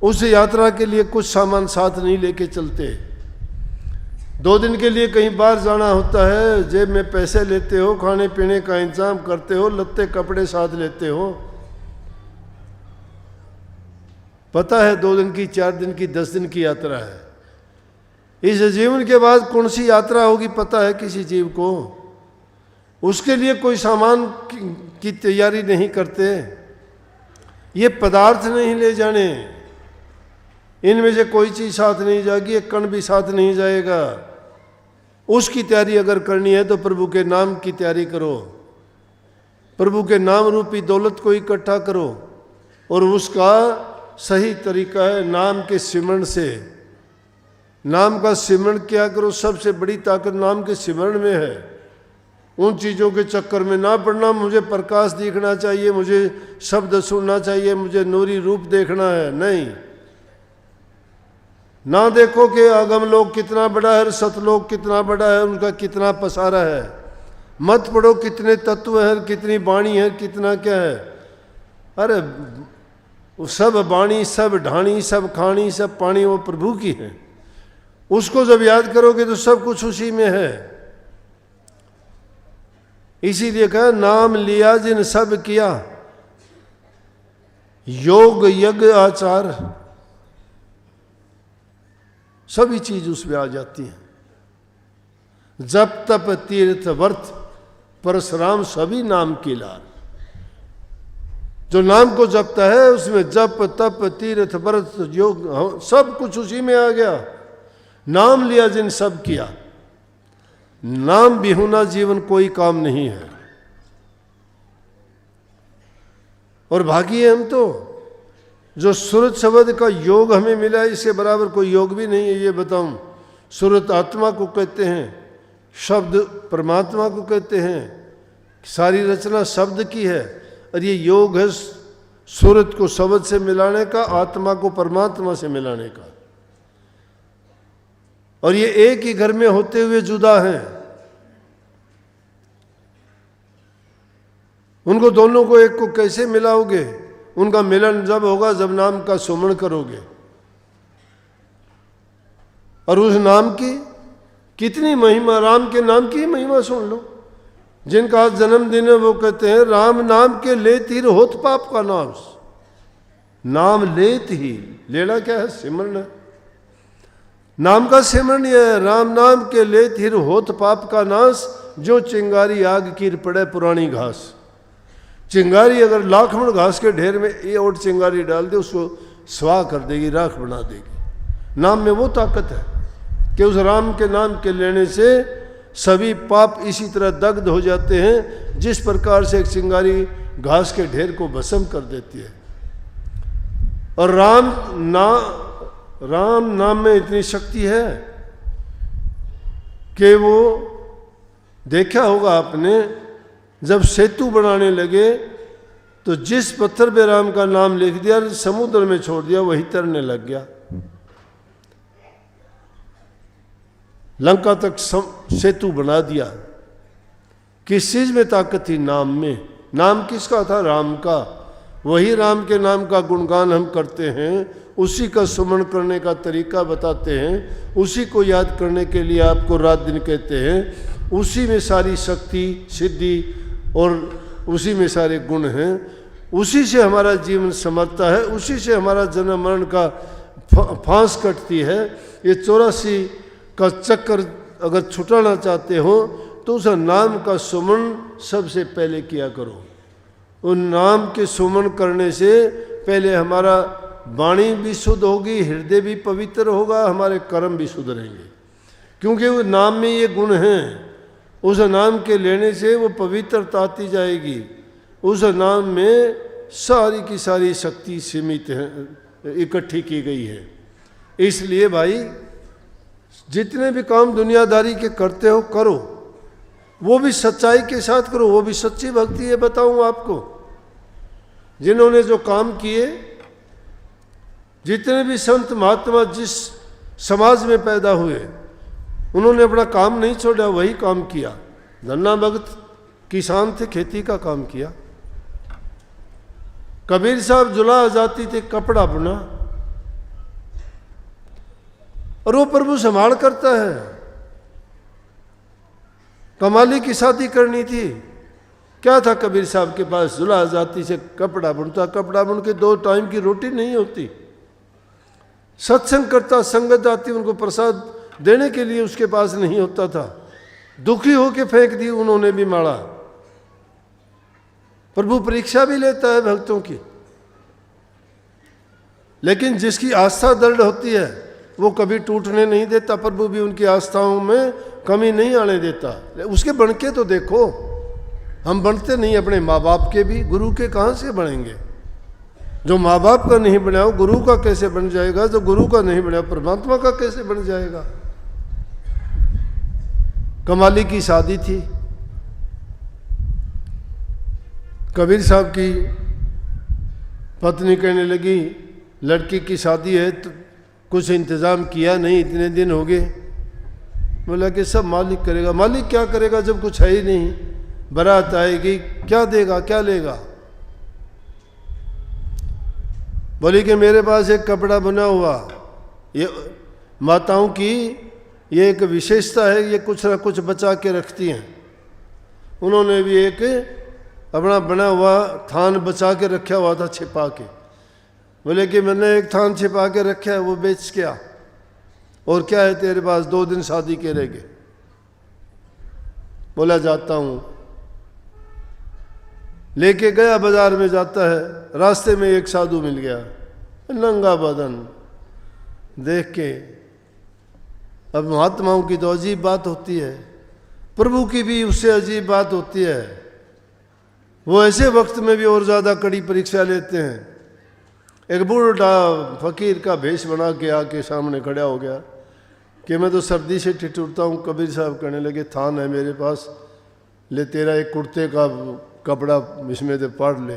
उस यात्रा के लिए कुछ सामान साथ नहीं लेके चलते। 2 दिन के लिए कहीं बाहर जाना होता है, जेब में पैसे लेते हो, खाने पीने का इंतजाम करते हो, लत्ते कपड़े साथ लेते हो। पता है 2 दिन की, 4 दिन की, 10 दिन की यात्रा है। इस जीवन के बाद कौन सी यात्रा होगी पता है किसी जीव को? उसके लिए कोई सामान की तैयारी नहीं करते। ये पदार्थ नहीं ले जाने, इनमें से कोई चीज साथ नहीं जाएगी, एक कण भी साथ नहीं जाएगा। उसकी तैयारी अगर करनी है तो प्रभु के नाम की तैयारी करो, प्रभु के नाम रूपी दौलत को इकट्ठा करो, और उसका सही तरीका है नाम के सिमरण से। नाम का सिमरण क्या करो, सबसे बड़ी ताकत नाम के सिमरण में है। उन चीज़ों के चक्कर में ना पड़ना, मुझे प्रकाश दिखना चाहिए, मुझे शब्द सुनना चाहिए, मुझे नूरी रूप देखना है, नहीं। ना देखो कि आगम लोक कितना बड़ा है, सतलोक कितना बड़ा है, उनका कितना पसारा है। मत पढ़ो कितने तत्व हैं, कितनी वाणी है, कितना क्या है। अरे वो सब वाणी, सब ढाणी, सब खाणी, सब पानी वो प्रभु की है। उसको जब याद करोगे तो सब कुछ उसी में है। इसीलिए कहा नाम लिया जिन सब किया, योग यज्ञ आचार, सभी चीज उसमें आ जाती है। जप तप तीर्थ वर्थ परशुराम सभी नाम की लाल। जो नाम को जपता है उसमें जप तप तीर्थ व्रत योग सब कुछ उसी में आ गया। नाम लिया जिन सब किया, नाम बिहुना जीवन कोई काम नहीं है। और भागी हम तो जो सुरत शब्द का योग हमें मिला है, इसके बराबर कोई योग भी नहीं है। ये बताऊं, सुरत आत्मा को कहते हैं, शब्द परमात्मा को कहते हैं, सारी रचना शब्द की है। और ये योग है सुरत को शब्द से मिलाने का, आत्मा को परमात्मा से मिलाने का। और ये एक ही घर में होते हुए जुदा हैं। उनको दोनों को एक को कैसे मिलाओगे? उनका मिलन जब होगा जब नाम का सुमरण करोगे। और उस नाम की कितनी महिमा, राम के नाम की महिमा सुन लो। जिनका आज जन्मदिन है वो कहते हैं राम नाम के लेत ही होत पाप का नाश। नाम लेत ही, लेना क्या है? सिमरन है। नाम का सिमरन यह है, राम नाम के ले थिर होत पाप का नाश, जो चिंगारी आग कीर पड़े पुरानी घास। चिंगारी अगर लाख मण घास के ढेर में ये और चिंगारी डाल दे, उसको स्वाह कर देगी, राख बना देगी। नाम में वो ताकत है कि उस राम के नाम के लेने से सभी पाप इसी तरह दग्ध हो जाते हैं, जिस प्रकार से एक चिंगारी घास के ढेर को भस्म कर देती है। और राम नाम में इतनी शक्ति है कि वो देखा होगा आपने, जब सेतु बनाने लगे तो जिस पत्थर पे राम का नाम लिख दिया, समुद्र में छोड़ दिया, वही तरने लग गया। लंका तक सेतु बना दिया। किस चीज में ताकत थी? नाम में। नाम किसका था? राम का। वही राम के नाम का गुणगान हम करते हैं, उसी का सुमरण करने का तरीका बताते हैं, उसी को याद करने के लिए आपको रात दिन कहते हैं। उसी में सारी शक्ति सिद्धि और उसी में सारे गुण हैं। उसी से हमारा जीवन समरता है, उसी से हमारा जन्म मरण का फांस कटती है। ये 84 का चक्कर अगर छुटाना चाहते हो तो उस नाम का सुमरण सबसे पहले किया करो। उन नाम के सुमरण करने से पहले हमारा वाणी भी शुद्ध होगी, हृदय भी पवित्र होगा, हमारे कर्म भी सुधरेंगे, क्योंकि वो नाम में ये गुण हैं। उस नाम के लेने से वो पवित्रता आती जाएगी। उस नाम में सारी की सारी शक्ति सीमित है, इकट्ठी की गई है। इसलिए भाई जितने भी काम दुनियादारी के करते हो करो, वो भी सच्चाई के साथ करो, वो भी सच्ची भक्ति है। बताऊं आपको, जिन्होंने जो काम किए, जितने भी संत महात्मा जिस समाज में पैदा हुए, उन्होंने अपना काम नहीं छोड़ा, वही काम किया। धन्ना भगत किसान थे, खेती का काम किया। कबीर साहब जुला जाती थे, कपड़ा बुना, और वो प्रभु संभाल करता है। कमाली की शादी करनी थी, क्या था कबीर साहब के पास? जुला जाती से कपड़ा बुनता, कपड़ा बुन के 2 टाइम की रोटी नहीं होती। सत्संग करता, संगत आती, उनको प्रसाद देने के लिए उसके पास नहीं होता था। दुखी होके फेंक दी उन्होंने भी माड़ा। प्रभु परीक्षा भी लेता है भक्तों की, लेकिन जिसकी आस्था दृढ़ होती है वो कभी टूटने नहीं देता। प्रभु भी उनकी आस्थाओं में कमी नहीं आने देता। उसके बनके तो देखो, हम बनते नहीं अपने माँ बाप के भी, गुरु के कहाँ से बनेंगे? जो माँ बाप का नहीं बनाया गुरु का कैसे बन जाएगा? जो गुरु का नहीं बनाया परमात्मा का कैसे बन जाएगा? कमाली की शादी थी, कबीर साहब की पत्नी कहने लगी लड़की की शादी है तो कुछ इंतज़ाम किया नहीं, इतने दिन हो गए। बोला कि सब मालिक करेगा। मालिक क्या करेगा जब कुछ है ही नहीं? बारात आएगी, क्या देगा क्या लेगा? बोली कि मेरे पास एक कपड़ा बना हुआ, ये माताओं की ये एक विशेषता है, ये कुछ ना कुछ बचा के रखती हैं। उन्होंने भी एक अपना बना हुआ थान बचा के रखा हुआ था, छिपा के। बोले कि मैंने एक थान छिपा के रखा है, वो बेच के आ। और क्या है तेरे पास? 2 दिन शादी के रह गए। बोला जाता हूँ। लेके गया, बाजार में जाता है, रास्ते में एक साधु मिल गया, नंगा बदन देख के। अब महात्माओं की तो अजीब बात होती है, प्रभु की भी उससे अजीब बात होती है। वो ऐसे वक्त में भी और ज़्यादा कड़ी परीक्षा लेते हैं। एक बूढ़ा फकीर का भेष बना के आके सामने खड़ा हो गया कि मैं तो सर्दी से ठिठुरता हूँ। कबीर साहब कहने लगे थान है मेरे पास, ले तेरा एक कुर्ते का कपड़ा इसमें से पाड़ ले।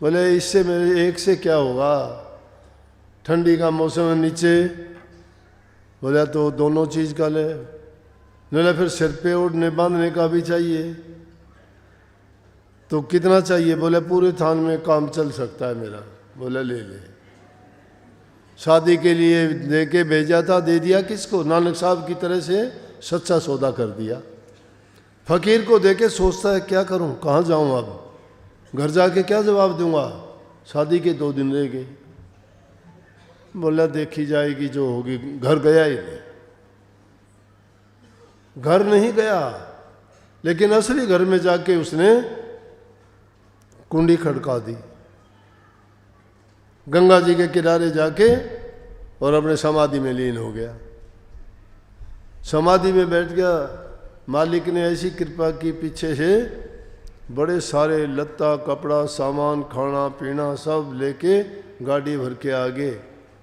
बोले इससे मेरे एक से क्या होगा, ठंडी का मौसम है नीचे। बोला तो दोनों चीज़ का ले। बोला फिर सिर पे ओढ़ने बांधने का भी चाहिए, तो कितना चाहिए? बोले पूरे थान में काम चल सकता है मेरा। बोला ले ले। शादी के लिए दे के भेजा था, दे दिया किसको? नानक साहब की तरह से सच्चा सौदा कर दिया। फकीर को देके सोचता है क्या करूं, कहाँ जाऊं, अब घर जाके क्या जवाब दूंगा? शादी के 2 दिन रह गए। बोला देखी जाएगी जो होगी। घर गया ही नहीं, घर नहीं गया, लेकिन असली घर में जाके उसने कुंडी खड़का दी, गंगा जी के किनारे जाके और अपने समाधि में लीन हो गया। समाधि में बैठ गया। मालिक ने ऐसी कृपा की, पीछे से बड़े सारे लत्ता कपड़ा सामान खाना पीना सब लेके गाड़ी भर के आगे।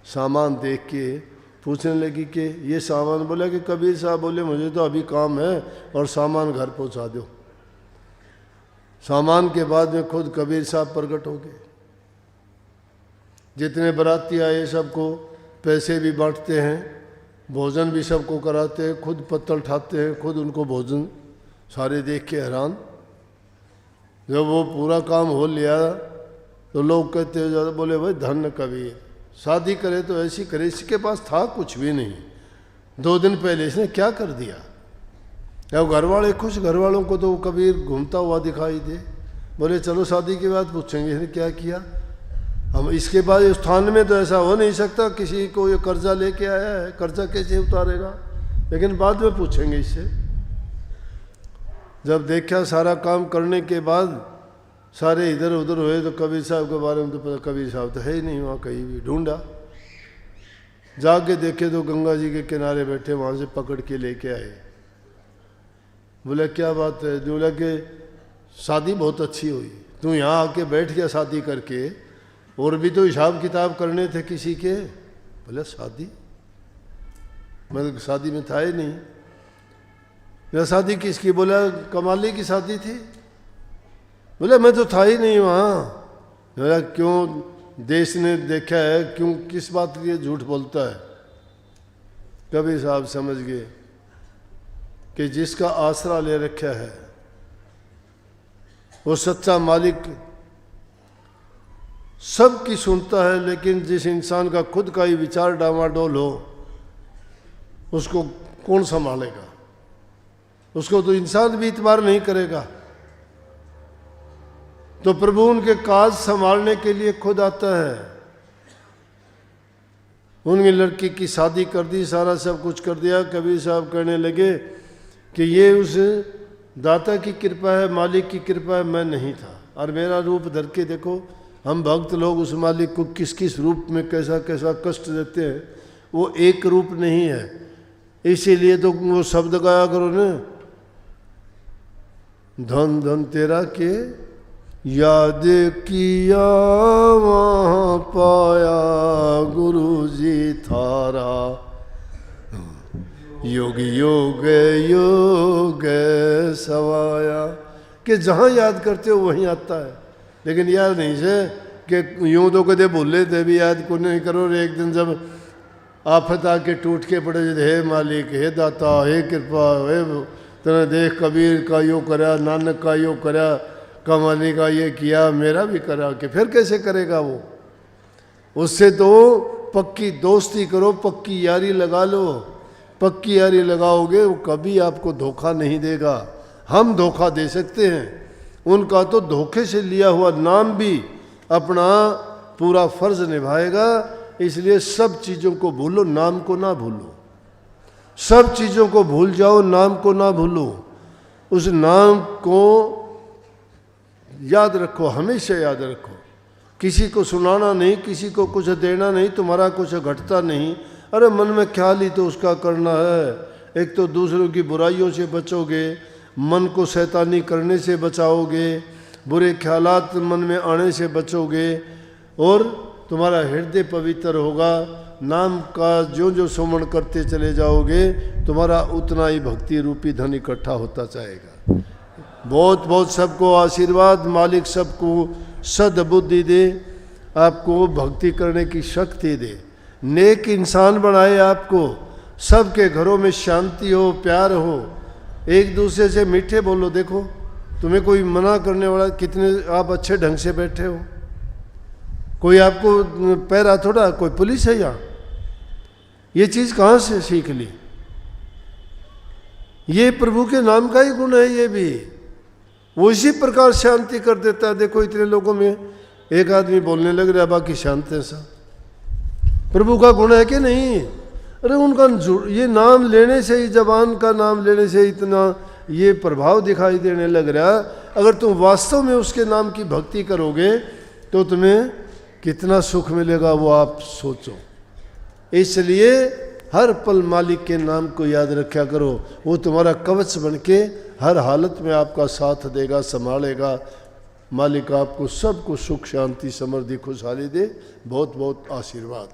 सामान देख के पूछने लगी कि ये सामान, बोला कि कबीर साहब बोले मुझे तो अभी काम है और सामान घर पहुंचा दो। सामान के बाद में खुद कबीर साहब प्रकट हो गए। जितने बाराती आए सबको पैसे भी बांटते हैं, भोजन भी सबको कराते हैं, खुद पत्तल उठाते हैं, खुद उनको भोजन। सारे देख के हैरान। जब वो पूरा काम हो लिया तो लोग कहते हैं ज़्यादा, बोले भाई धन्य कबीर, शादी करे तो ऐसी करे, इसके पास था कुछ भी नहीं, 2 दिन पहले इसने क्या कर दिया। या घर वाले खुश, घर वालों को तो वो कबीर घूमता हुआ दिखाई दे। बोले चलो शादी के बाद पूछेंगे इसने क्या किया। हम इसके बाद स्थान में तो ऐसा हो नहीं सकता, किसी को ये कर्जा लेके आया है, कर्जा कैसे उतारेगा, लेकिन बाद में पूछेंगे इससे। जब देखा सारा काम करने के बाद सारे इधर उधर हुए तो कबीर साहब के बारे में तो पता, कबीर साहब तो है ही नहीं वहाँ कहीं भी। ढूंढा, जाके देखे तो गंगा जी के किनारे बैठे, वहाँ से पकड़ के लेके आए। बोला क्या बात है। बोला कि शादी बहुत अच्छी हुई, तू यहाँ आके बैठ गया शादी करके, और भी तो हिसाब किताब करने थे किसी के। बोला शादी, मैं तो शादी में था ही नहीं। या शादी किसकी। बोला कमाली की शादी थी। बोला मैं तो था ही नहीं वहाँ। बोला क्यों, देश ने देखा है, क्यों किस बात के लिए झूठ बोलता है। कबीर साहब समझ गए कि जिसका आसरा ले रखा है वो सच्चा मालिक सबकी सुनता है, लेकिन जिस इंसान का खुद का ही विचार डामाडोल हो उसको कौन संभालेगा। उसको तो इंसान भी इतबार नहीं करेगा। तो प्रभु उनके काज संभालने के लिए खुद आता है। उनकी लड़की की शादी कर दी, सारा सब कुछ कर दिया। कबीर साहब कहने लगे कि ये उस दाता की कृपा है, मालिक की कृपा है, मैं नहीं था। और मेरा रूप धर के देखो, हम भक्त लोग उस मालिक को किस किस रूप में कैसा कैसा कष्ट देते हैं। वो एक रूप नहीं है, इसीलिए तो वो शब्द गाया करो न, धन धन तेरा के याद किया वहाँ पाया गुरु जी थारा, योग योग योग सवाया। कि जहाँ याद करते हो वहीं आता है। लेकिन याद नहीं से कि यूँ तो कदे भूले थे भी याद को नहीं करो। और एक दिन जब आफत आके टूट के पड़े, हे मालिक, हे दाता, हे कृपा, हे तेने देख कबीर का यो करा, नानक का यो करा, कमाली का ये किया, मेरा भी करा, कि फिर कैसे करेगा वो। उससे तो पक्की दोस्ती करो, पक्की यारी लगा लो। पक्की यारी लगाओगे वो कभी आपको धोखा नहीं देगा। हम धोखा दे सकते हैं, उनका तो धोखे से लिया हुआ नाम भी अपना पूरा फर्ज निभाएगा। इसलिए सब चीज़ों को भूलो, नाम को ना भूलो। सब चीज़ों को भूल जाओ, नाम को ना भूलो। उस नाम को याद रखो, हमेशा याद रखो। किसी को सुनाना नहीं, किसी को कुछ देना नहीं, तुम्हारा कुछ घटता नहीं। अरे मन में ख्याल ही तो उसका करना है। एक तो दूसरों की बुराइयों से बचोगे, मन को शैतानी करने से बचाओगे, बुरे ख्यालात मन में आने से बचोगे, और तुम्हारा हृदय पवित्र होगा। नाम का जो जो सुमरण करते चले जाओगे, तुम्हारा उतना ही भक्ति रूपी धन इकट्ठा होता जाएगा। बहुत बहुत सबको आशीर्वाद। मालिक सबको सद्बुद्धि दे, आपको भक्ति करने की शक्ति दे, नेक इंसान बनाए आपको। सबके घरों में शांति हो, प्यार हो, एक दूसरे से मीठे बोलो। देखो तुम्हें कोई मना करने वाला, कितने आप अच्छे ढंग से बैठे हो, कोई आपको पैरा थोड़ा, कोई पुलिस है यहाँ। ये चीज़ कहाँ से सीख ली? ये प्रभु के नाम का ही गुण है। ये भी वो इसी प्रकार शांति कर देता है। देखो इतने लोगों में एक आदमी बोलने लग रहा है, बाकी शांत है सब। प्रभु का गुण है कि नहीं? अरे उनका ये नाम लेने से ही, जबान का नाम लेने से इतना ये प्रभाव दिखाई देने लग रहा। अगर तुम वास्तव में उसके नाम की भक्ति करोगे तो तुम्हें कितना सुख मिलेगा वो आप सोचो। इसलिए हर पल मालिक के नाम को याद रखा करो, वो तुम्हारा कवच बन के हर हालत में आपका साथ देगा, संभालेगा। मालिक आपको सबको सुख शांति समृद्धि खुशहाली दे। बहुत बहुत आशीर्वाद।